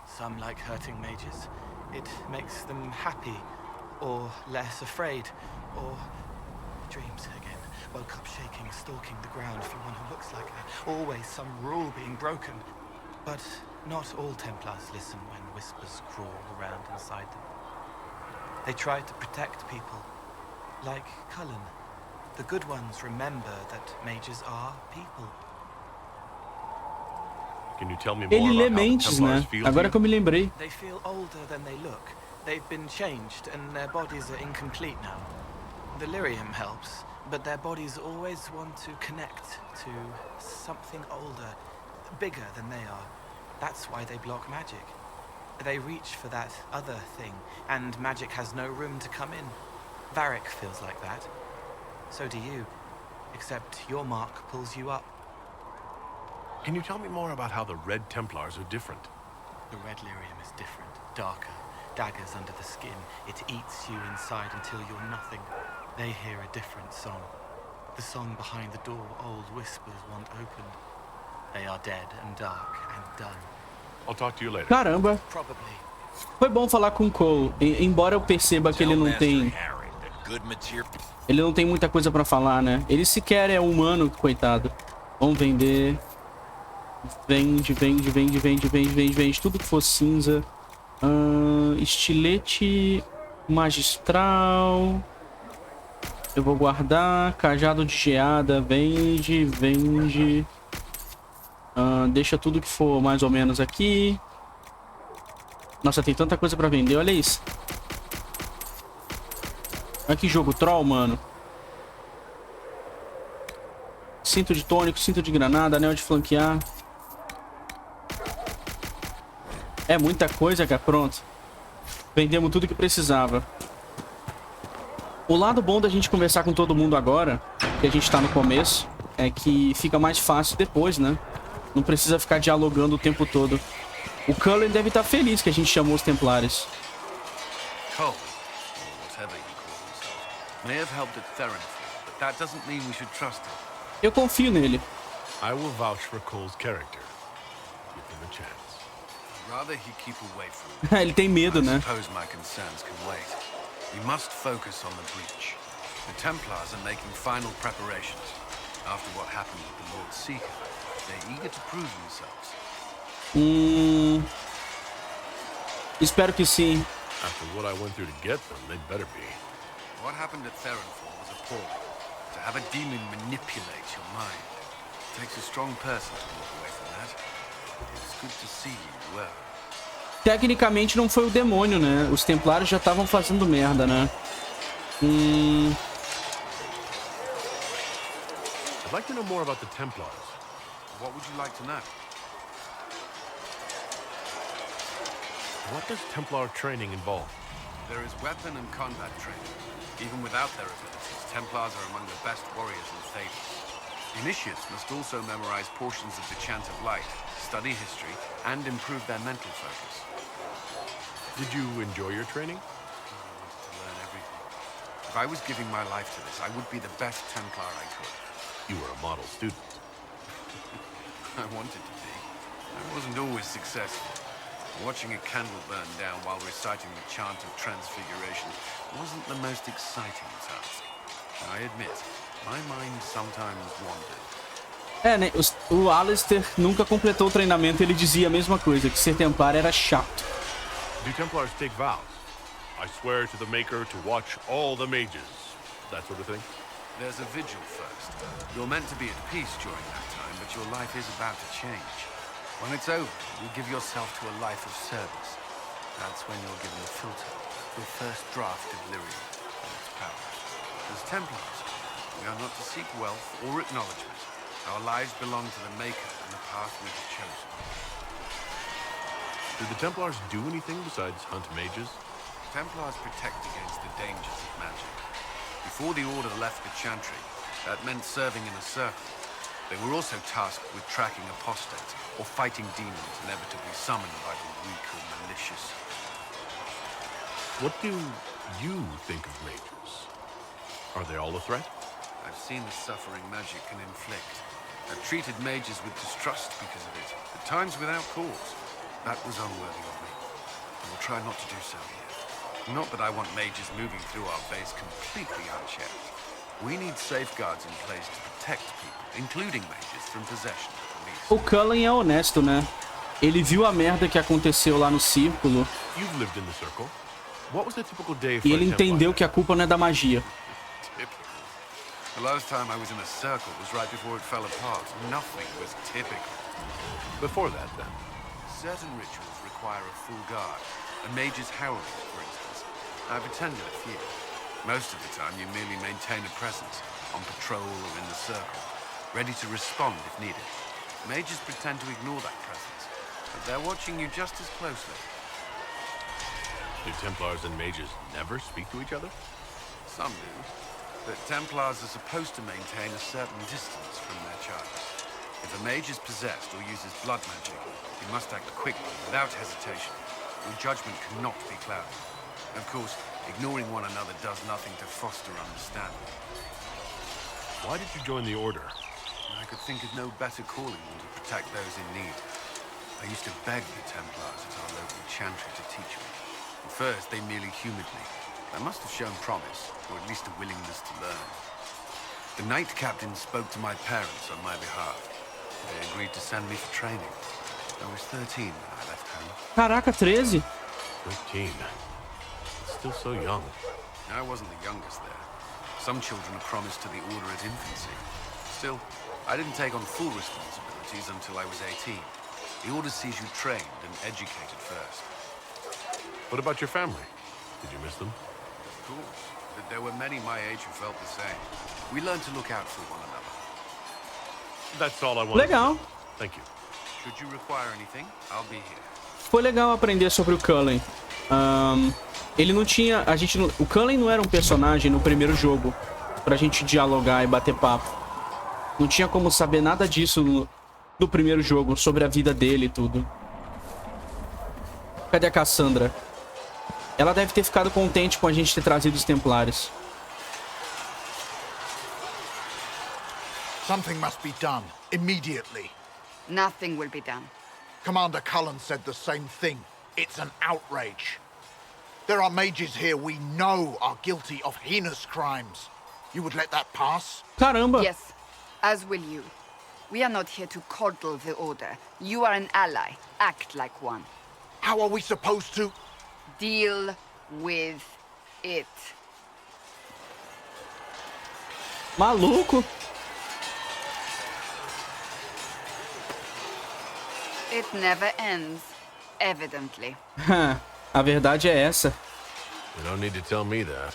Some like hurting mages. It makes them happy, or less afraid, or dreams again. Woke up shaking, stalking the ground for one who looks like her. Always some rule being broken. But not all Templars listen when whispers crawl around inside them. They try to protect people, like Cullen. The good ones remember that mages are people. Can you tell me more Ele lê about how the mentes, né? Templars feel to Agora you? que eu me lembrei. They feel older than they look. They've been changed, and their bodies are incomplete now. The lyrium helps, but their bodies always want to connect to something older, bigger than they are. That's why they block magic. They reach for that other thing, and magic has no room to come in. Varric feels like that. So do you, except your mark pulls you up. Can you tell me more about how the Red Templars are different? The red lyrium is different, darker. Daggers under the skin. It eats you inside until you're nothing. They hear a different song. The song behind the door old whispers want opened. They are dead and dark and done. I'll talk to you later. Caramba. Probably. Foi bom falar com o Cole, embora eu perceba que ele não tem... Ele não tem muita coisa pra falar, né? Ele sequer é humano, coitado. Vamos vender. Vende, vende, vende, vende, vende, vende, vende. Tudo que for cinza. Estilete magistral. Eu vou guardar. Cajado de geada. Vende, vende. Deixa tudo que for mais ou menos aqui. Nossa, tem tanta coisa pra vender. Olha isso. Olha que jogo troll, mano. Cinto de tônico, cinto de granada, anel de flanquear. É muita coisa, cara. Pronto. Vendemos tudo que precisava. O lado bom da gente conversar com todo mundo agora, que a gente tá no começo, é que fica mais fácil depois, né? Não precisa ficar dialogando o tempo todo. O Cullen deve estar feliz que a gente chamou os Templários. Cole, whatever you call himself, may have helped at Theronfall, but that doesn't mean we should trust him. Eu confio nele. I will vouch for Cole's character. Give him a chance. Rather he keep away from me. Ele tem medo, né? I suppose my concerns can wait. We must focus on the breach. The Templars are making final preparations. After what happened with the Lord Seeker, they're eager to prove themselves. Espero que sim. After what I went through to get them, they'd better be. What happened at Theronfall was appalling. To have a demon manipulate your mind. It takes a strong person to walk away from that. It's good to see you well. Tecnicamente não foi o demônio, né? Os Templários já estavam fazendo merda, né? I'd like to know more about the Templars. What would you like to know? What does Templar training involve? There is weapon and combat training. Even without their abilities, Templars are among the best warriors in Thedas. Initiates must also memorize portions of the Chant of Light, study history, and improve their mental focus. Did you enjoy your training? I wanted to learn everything. If I was giving my life to this, I would be the best Templar I could. You were a model student. I wanted to be. I wasn't always successful. Watching a candle burn down while reciting the Chant of Transfiguration wasn't the most exciting task. I admit, my mind sometimes wandered. É, né? O Alistair nunca completou o treinamento. Ele dizia a mesma coisa, que ser Templar era chato. Do Templars take vows? I swear to the Maker to watch all the mages. That sort of thing? There's a vigil first. You're meant to be at peace during that time, but your life is about to change. When it's over, you give yourself to a life of service. That's when you're given a filter, your first draft of lyrium and its power. As Templars, we are not to seek wealth or acknowledgement. Our lives belong to the Maker and the path we have chosen. Do the Templars do anything besides hunt mages? Templars protect against the dangers of magic. Before the Order left the Chantry, that meant serving in a circle. They were also tasked with tracking apostates or fighting demons inevitably summoned by the weak or malicious. What do you think of mages? Are they all a threat? I've seen the suffering magic can inflict. I've treated mages with distrust because of it, at times without cause. That was unworthy of me. I will try not to do so here. Not that I want mages moving through our base completely unchecked. We need safeguards in place to protect people, including mages, from possession at least. O Cullen é honesto, né? Ele viu a merda que aconteceu lá no círculo. You've lived in the circle. What was a typical day for E a ele entendeu que a culpa não é da magia. Typical. The last time I was in a circle was right before it fell apart. Nothing was typical. Before that, then? Certain rituals require a full guard. A mage's heralding, for instance. I've attended a few. Most of the time, you merely maintain a presence, on patrol or in the circle, ready to respond if needed. Mages pretend to ignore that presence, but they're watching you just as closely. Do Templars and mages never speak to each other? Some do, but Templars are supposed to maintain a certain distance from their charges. If a mage is possessed or uses blood magic, you must act quickly, without hesitation. Your judgment cannot be clouded. Of course, ignoring one another does nothing to foster understanding. Why did you join the Order? I could think of no better calling than to protect those in need. I used to beg the Templars at our local chantry to teach me. At first, they merely humored me. I must have shown promise, or at least a willingness to learn. The Knight Captain spoke to my parents on my behalf. They agreed to send me for training. I was 13 when I left home. Caraca, 13? 13. Still so young. I wasn't the youngest there. Some children are promised to the Order at infancy. Still, I didn't take on full responsibilities until I was 18. The Order sees you trained and educated first. What about your family? Did you miss them? Of course, but there were many my age who felt the same. We learned to look out for one another. That's all I wanted. Legal. Thank you. Should you require anything, I'll be here. Foi legal aprender sobre o Cullen. Ele não tinha... O Cullen não era um personagem no primeiro jogo pra gente dialogar e bater papo. Não tinha como saber nada disso no primeiro jogo, sobre a vida dele e tudo. Cadê a Cassandra? Ela deve ter ficado contente com a gente ter trazido os Templários. Something must be done, immediately. Nothing will be done. Commander Cullen said the same thing. It's an outrage. There are mages here we know are guilty of heinous crimes. You would let that pass? Caramba! Yes, as will you. We are not here to coddle the Order. You are an ally. Act like one. How are we supposed to... Deal with it. Maluco! It never ends, evidently. A verdade é essa. You don't need to tell me that.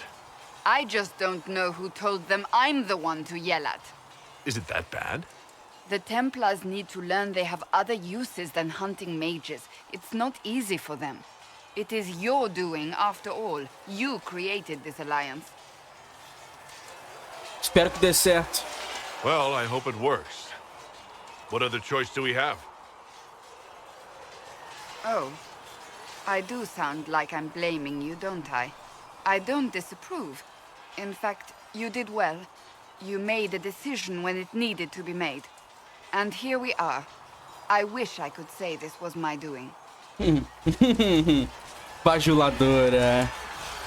I just don't know who told them I'm the one to yell at. Is it that bad? The Templars need to learn they have other uses than hunting mages. It's not easy for them. It is your doing, after all. You created this alliance. Espero que dê certo. Well, I hope it works. What other choice do we have? Oh, I do sound like I'm blaming you, don't I? I don't disapprove. In fact, you did well. You made a decision when it needed to be made. And here we are. I wish I could say this was my doing. Bajuladora.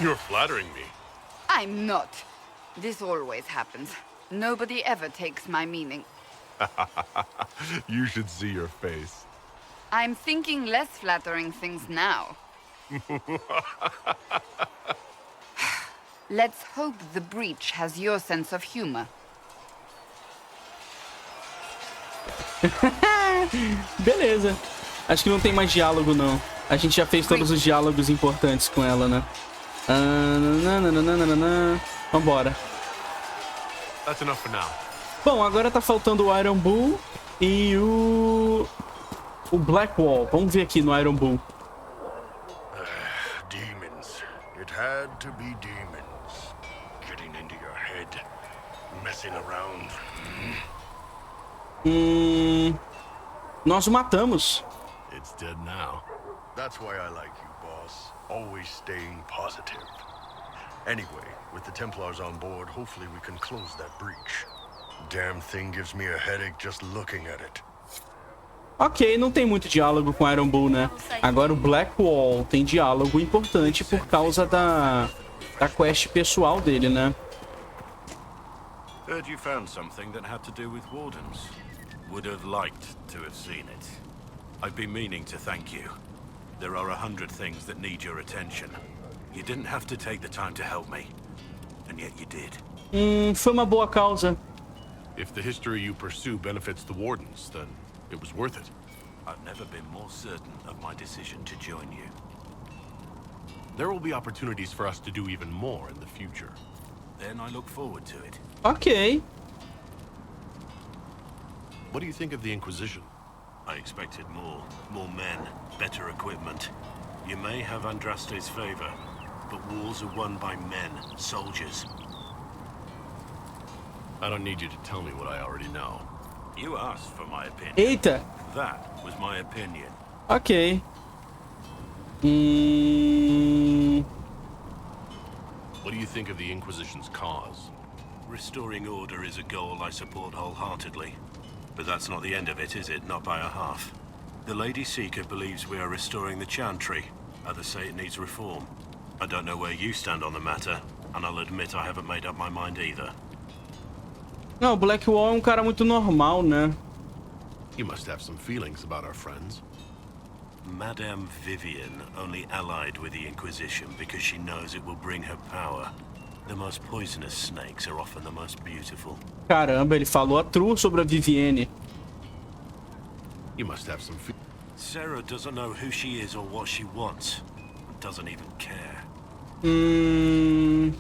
You're flattering me. I'm not. This always happens. Nobody ever takes my meaning. You should see your face. I'm thinking less flattering things now. Let's hope the breach has your sense of humor. Beleza. Acho que não tem mais diálogo, não. A gente já fez todos os diálogos importantes com ela, né? Vambora. That's enough for now. Bom, agora tá faltando o Iron Bull e o Blackwall. Vamos ver aqui no Iron Bull. Demons. It had to be demons. Getting into your head. Messing around. Nós o matamos. It's dead now. That's why I like you, boss. Always staying positive. Anyway, with the Templars on board, hopefully we can close that breach. Damn thing gives me a headache just looking at it. Ok, não tem muito diálogo com Iron Bull, né? Agora o Blackwall tem diálogo importante por causa da quest pessoal dele, né? Heard you found something that had to do with wardens. Would have liked to have seen it. I've been meaning to thank you. There are 100 things that need your attention. You didn't have to take the time to help me, and yet you did. Foi uma boa causa. If the history you pursue benefits the Wardens, then it was worth it. I've never been more certain of my decision to join you. There will be opportunities for us to do even more in the future. Then I look forward to it. Ok. What do you think of the Inquisition? I expected more. More men, better equipment. You may have Andraste's favor, but wars are won by men, soldiers. I don't need you to tell me what I already know. You asked for my opinion. Eita. That was my opinion. Ok. What do you think of the Inquisition's cause? Restoring order is a goal I support wholeheartedly. But that's not the end of it, is it? Not by a half. The Lady Seeker believes we are restoring the Chantry. Others say it needs reform. I don't know where you stand on the matter, and I'll admit I haven't made up my mind either. Não, o Blackwall é um cara muito normal, né? You must have some feelings about our friends. Madame Vivian only allied with the Inquisition because she knows it will bring her power. The most poisonous snakes are often the most beautiful. Caramba, ele falou a true sobre a Vivienne. You must have some Sarah doesn't know who she is or what she wants. And doesn't even care. You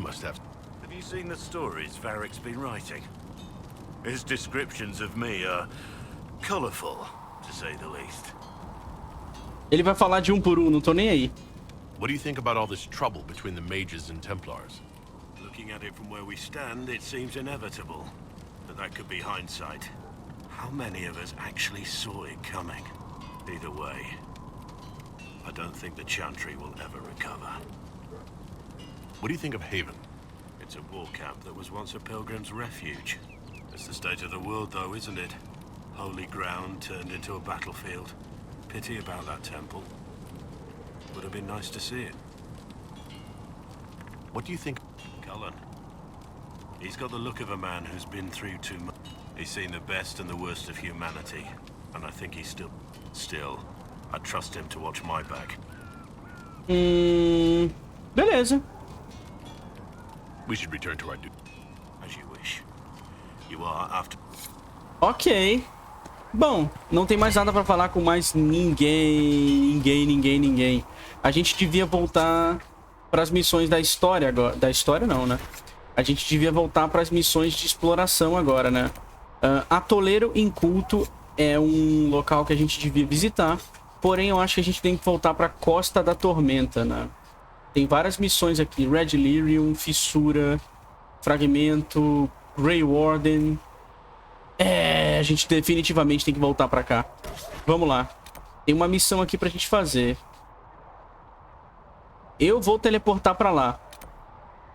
must have... Have you seen the stories Varric's been writing? His descriptions of me are colorful, to say the least. Ele vai falar de um por um, não tô nem aí. What do you think about all this trouble between the mages and Templars? Looking at it from where we stand, it seems inevitable. But that could be hindsight. How many of us actually saw it coming? Either way, I don't think the Chantry will ever recover. What do you think of Haven? It's a war camp that was once a pilgrim's refuge. It's the state of the world, though, isn't it? Holy ground turned into a battlefield. Pity about that temple. Would have been nice to see it. What do you think? Cullen. He's got the look of a man who's been through too much. He's seen the best and the worst of humanity. And I think he's still, I trust him to watch my back. Beleza. We should return to our duty. As you wish. You are after... Ok. Bom, não tem mais nada pra falar com mais ninguém. A gente devia voltar pras missões da história agora. Da história não, né? A gente devia voltar pras missões de exploração agora, né? Atoleiro Inculto é um local que a gente devia visitar. Porém, eu acho que a gente tem que voltar pra Costa da Tormenta, né? Tem várias missões aqui. Red Lyrium, Fissura, Fragmento, Grey Warden... a gente definitivamente tem que voltar pra cá. Vamos lá. Tem uma missão aqui pra gente fazer. Eu vou teleportar pra lá.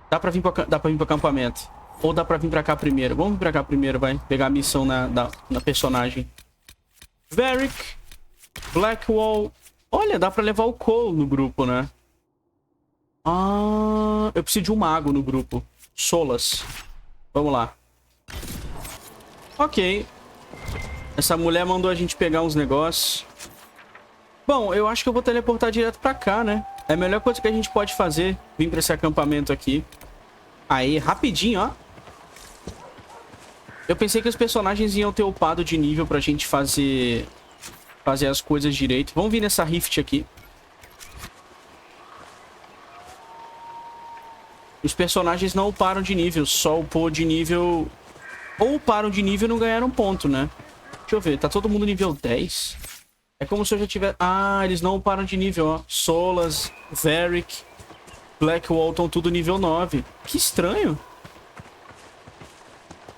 Dá pra vir pro acampamento. Ou dá pra vir pra cá primeiro. Vamos vir pra cá primeiro, vai. Pegar a missão na personagem. Varric. Blackwall. Olha, dá pra levar o Cole no grupo, né? Eu preciso de um mago no grupo. Solas. Vamos lá. Ok. Essa mulher mandou a gente pegar uns negócios. Bom, eu acho que eu vou teleportar direto pra cá, né? É a melhor coisa que a gente pode fazer. Vir pra esse acampamento aqui. Aí, rapidinho, ó. Eu pensei que os personagens iam ter upado de nível pra gente fazer as coisas direito. Vamos vir nessa rift aqui. Os personagens não uparam de nível. Só upou de nível... Ou uparam de nível e não ganharam ponto, né? Deixa eu ver. Tá todo mundo nível 10? É como se eu já tivesse... eles não uparam de nível, ó. Solas, Varric, Blackwall estão tudo nível 9. Que estranho.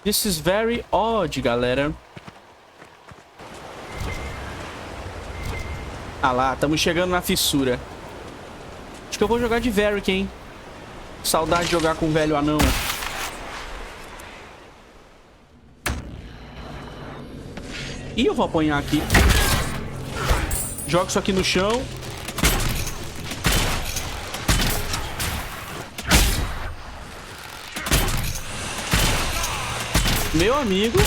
This is very odd, galera. Ah lá, estamos chegando na fissura. Acho que eu vou jogar de Varric, hein? Saudade de jogar com o velho anão. Ih, eu vou apanhar aqui. Jogo isso aqui no chão. Meu amigo.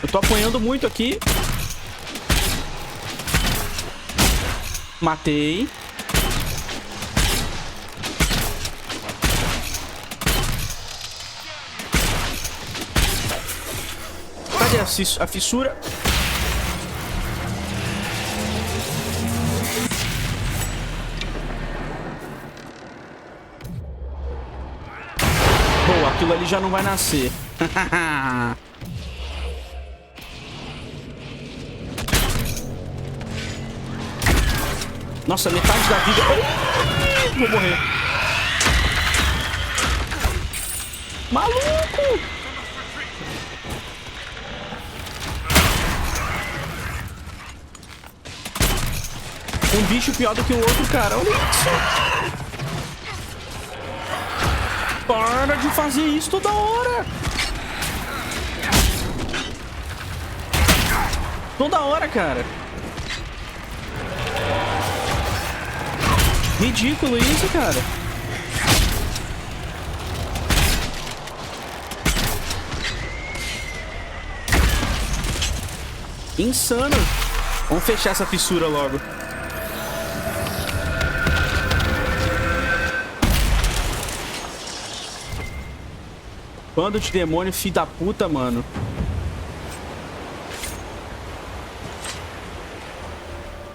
Eu tô apanhando muito aqui. Matei. Cadê a fissura? Boa, aquilo ali já não vai nascer. Nossa, metade da vida... Oh, vou morrer. Maluco! Um bicho pior do que o outro, cara. Olha isso. Para de fazer isso toda hora. Toda hora, cara. Ridículo isso, cara. Insano. Vamos fechar essa fissura logo. Quando de demônio, filho da puta, mano.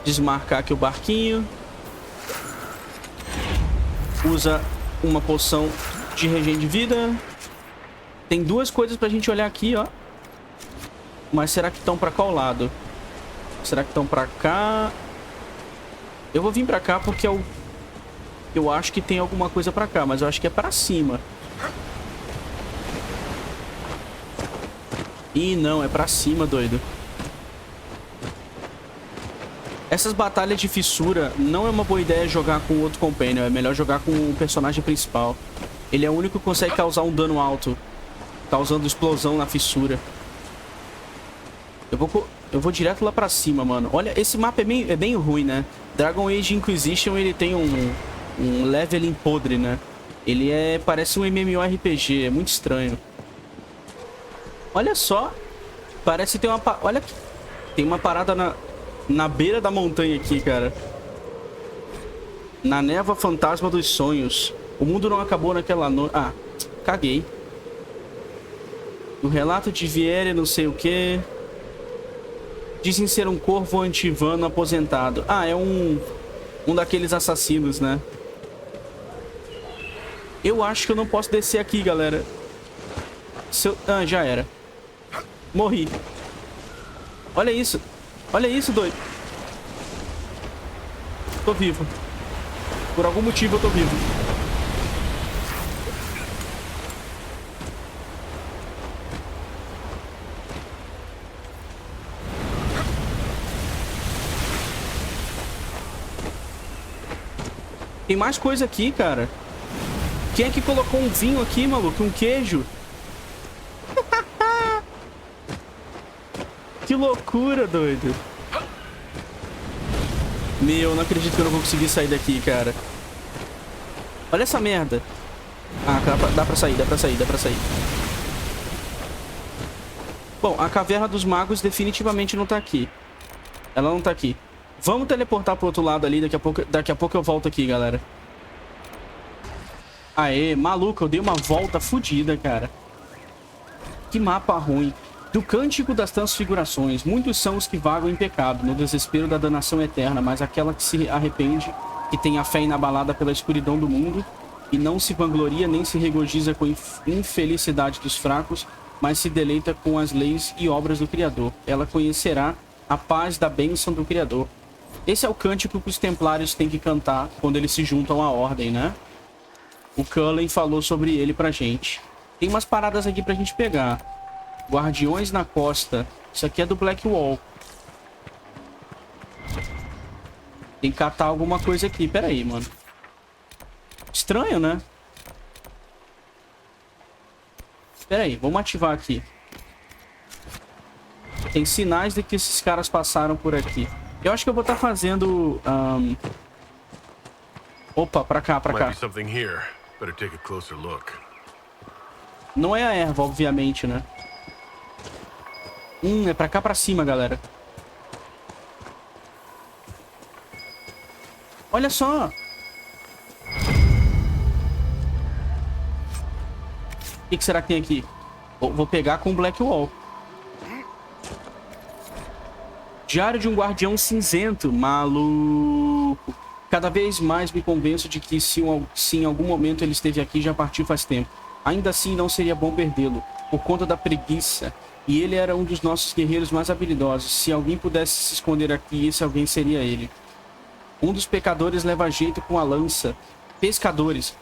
Desmarcar aqui o barquinho. Usa uma poção de regen de vida. Tem duas coisas pra gente olhar aqui, ó. Mas será que estão pra qual lado? Será que estão pra cá? Eu vou vir pra cá porque eu acho que tem alguma coisa pra cá. Mas eu acho que é pra cima. Ih, não, é pra cima, doido. Essas batalhas de fissura não é uma boa ideia jogar com outro companion. É melhor jogar com o personagem principal. Ele é o único que consegue causar um dano alto, causando explosão na fissura. Eu vou direto lá pra cima, mano. Olha, esse mapa é bem ruim, né? Dragon Age Inquisition, ele tem um leveling podre, né? Ele parece um MMORPG, é muito estranho. Olha só. Parece ter uma... Olha aqui. Tem uma parada na beira da montanha aqui, cara. Na névoa fantasma dos sonhos. O mundo não acabou naquela noite... Ah, caguei. O relato de Viere, não sei o que. Dizem ser um corvo antivano aposentado. Ah, é um daqueles assassinos, né? Eu acho que eu não posso descer aqui, galera. Ah, já era. Morri. Olha isso. Olha isso, doido. Tô vivo. Por algum motivo eu tô vivo. Tem mais coisa aqui, cara. Quem é que colocou um vinho aqui, maluco? Um queijo? Que loucura, doido. Meu, não acredito que eu não vou conseguir sair daqui, cara. Olha essa merda. Ah, dá pra sair, dá pra sair, dá pra sair. Bom, a caverna dos magos definitivamente não tá aqui. Ela não tá aqui. Vamos teleportar pro outro lado ali. Daqui a pouco eu volto aqui, galera. Aê, maluco, eu dei uma volta fodida, cara. Que mapa ruim. Do cântico das transfigurações, muitos são os que vagam em pecado, no desespero da danação eterna, mas aquela que se arrepende, que tem a fé inabalada pela escuridão do mundo, e não se vangloria nem se regozija com a infelicidade dos fracos, mas se deleita com as leis e obras do Criador. Ela conhecerá a paz da bênção do Criador. Esse é o cântico que os Templários têm que cantar quando eles se juntam à Ordem, né? O Cullen falou sobre ele pra gente. Tem umas paradas aqui pra gente pegar. Guardiões na costa. Isso aqui é do Blackwall. Tem que catar alguma coisa aqui. Pera aí, mano. Estranho, né? Pera aí, vamos ativar aqui. Tem sinais de que esses caras passaram por aqui. Eu acho que eu vou estar fazendo... Opa, pra cá, pra cá. Não é a erva, obviamente, né? É pra cá, pra cima, galera. Olha só. O que será que tem aqui? Vou pegar com o Black Wall. Diário de um Guardião Cinzento. Maluco. Cada vez mais me convenço de que se em algum momento ele esteve aqui, já partiu faz tempo. Ainda assim, não seria bom perdê-lo, por conta da preguiça. E ele era um dos nossos guerreiros mais habilidosos. Se alguém pudesse se esconder aqui, esse alguém seria ele. Um dos pecadores leva jeito com a lança. Pescadores.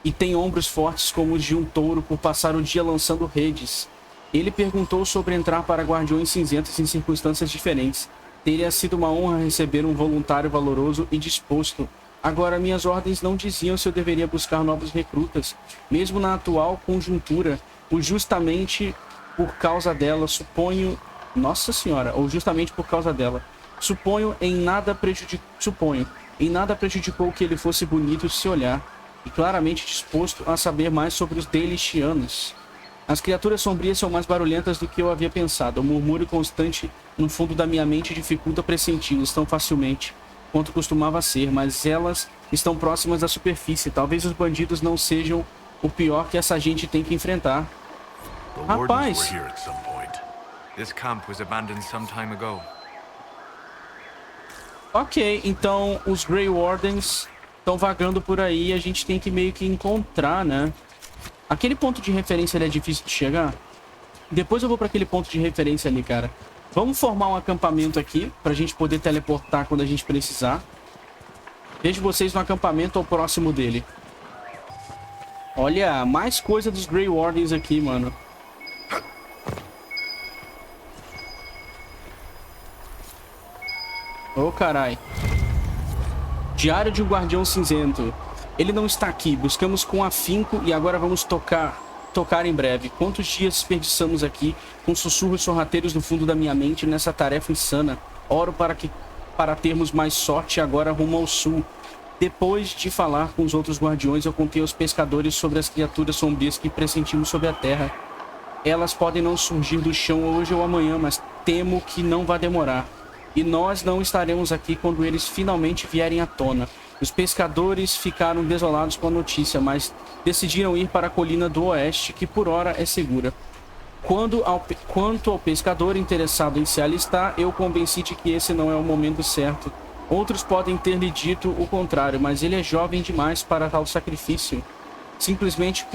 E tem ombros fortes como os de um touro por passar o dia lançando redes. Ele perguntou sobre entrar para Guardiões Cinzentos em circunstâncias diferentes. Teria sido uma honra receber um voluntário valoroso e disposto. Agora, minhas ordens não diziam se eu deveria buscar novos recrutas. Mesmo na atual conjuntura, ou justamente por causa dela, suponho... Nossa senhora, ou justamente por causa dela. Suponho, em nada prejudicou que ele fosse bonito de se olhar. E claramente disposto a saber mais sobre os Delistianos. As criaturas sombrias são mais barulhentas do que eu havia pensado. O murmúrio constante no fundo da minha mente dificulta pressenti-las tão facilmente quanto costumava ser, mas elas estão próximas da superfície. Talvez os bandidos não sejam o pior que essa gente tem que enfrentar. Rapaz! This camp was abandoned some time ago. Ok, então os Grey Wardens estão vagando por aí e a gente tem que meio que encontrar, né? Aquele ponto de referência ele é difícil de chegar? Depois eu vou para aquele ponto de referência ali, cara. Vamos formar um acampamento aqui pra gente poder teleportar quando a gente precisar. Vejo vocês no acampamento ou próximo dele. Olha, mais coisa dos Grey Wardens aqui, mano. Ô, carai. Diário de um Guardião Cinzento. Ele não está aqui. Buscamos com afinco e agora vamos tocar em breve. Quantos dias desperdiçamos aqui com sussurros sorrateiros no fundo da minha mente nessa tarefa insana. Oro para termos mais sorte agora rumo ao sul. Depois de falar com os outros guardiões, eu contei aos pescadores sobre as criaturas sombrias que pressentimos sobre a terra. Elas podem não surgir do chão hoje ou amanhã, mas temo que não vai demorar. E nós não estaremos aqui quando eles finalmente vierem à tona. Os pescadores ficaram desolados com a notícia, mas decidiram ir para a colina do oeste, que por hora é segura. Quanto ao pescador interessado em se alistar, eu convenci de que esse não é o momento certo. Outros podem ter lhe dito o contrário, mas ele é jovem demais para tal sacrifício. Simplesmente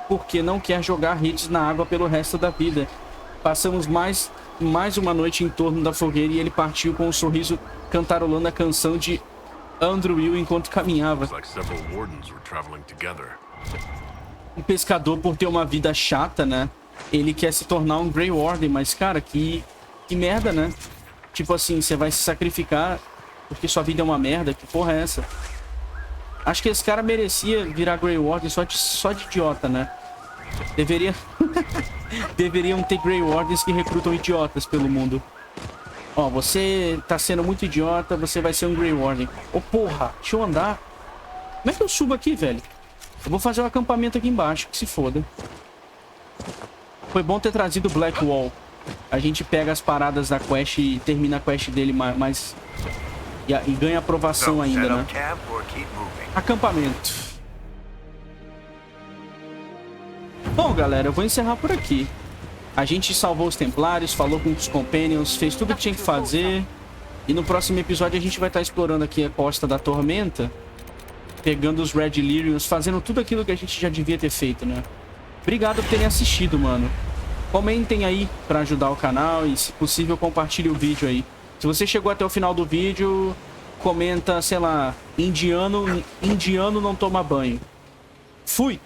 porque não quer jogar redes na água pelo resto da vida. Passamos mais uma noite em torno da fogueira e ele partiu com um sorriso cantarolando a canção de Andrew Will enquanto caminhava. O pescador, por ter uma vida chata, né? Ele quer se tornar um Grey Warden, mas, cara, que merda, né? Tipo assim, você vai se sacrificar porque sua vida é uma merda? Que porra é essa? Acho que esse cara merecia virar Grey Warden só de idiota, né? Deveriam ter Grey Wardens que recrutam idiotas pelo mundo. Ó, você tá sendo muito idiota, você vai ser um Grey Warden. Ô, porra, deixa eu andar. Como é que eu subo aqui, velho? Eu vou fazer um acampamento aqui embaixo, que se foda. Foi bom ter trazido o Black Wall. A gente pega as paradas da quest e termina a quest dele mais... E ganha aprovação ainda, né? Acampamento. Bom, galera, eu vou encerrar por aqui. A gente salvou os Templários, falou com os Companions, fez tudo o que tinha que fazer. E no próximo episódio a gente vai estar explorando aqui a Costa da Tormenta. Pegando os Red Lyrians, fazendo tudo aquilo que a gente já devia ter feito, né? Obrigado por terem assistido, mano. Comentem aí pra ajudar o canal e, se possível, compartilhe o vídeo aí. Se você chegou até o final do vídeo, comenta, sei lá, indiano não toma banho. Fui!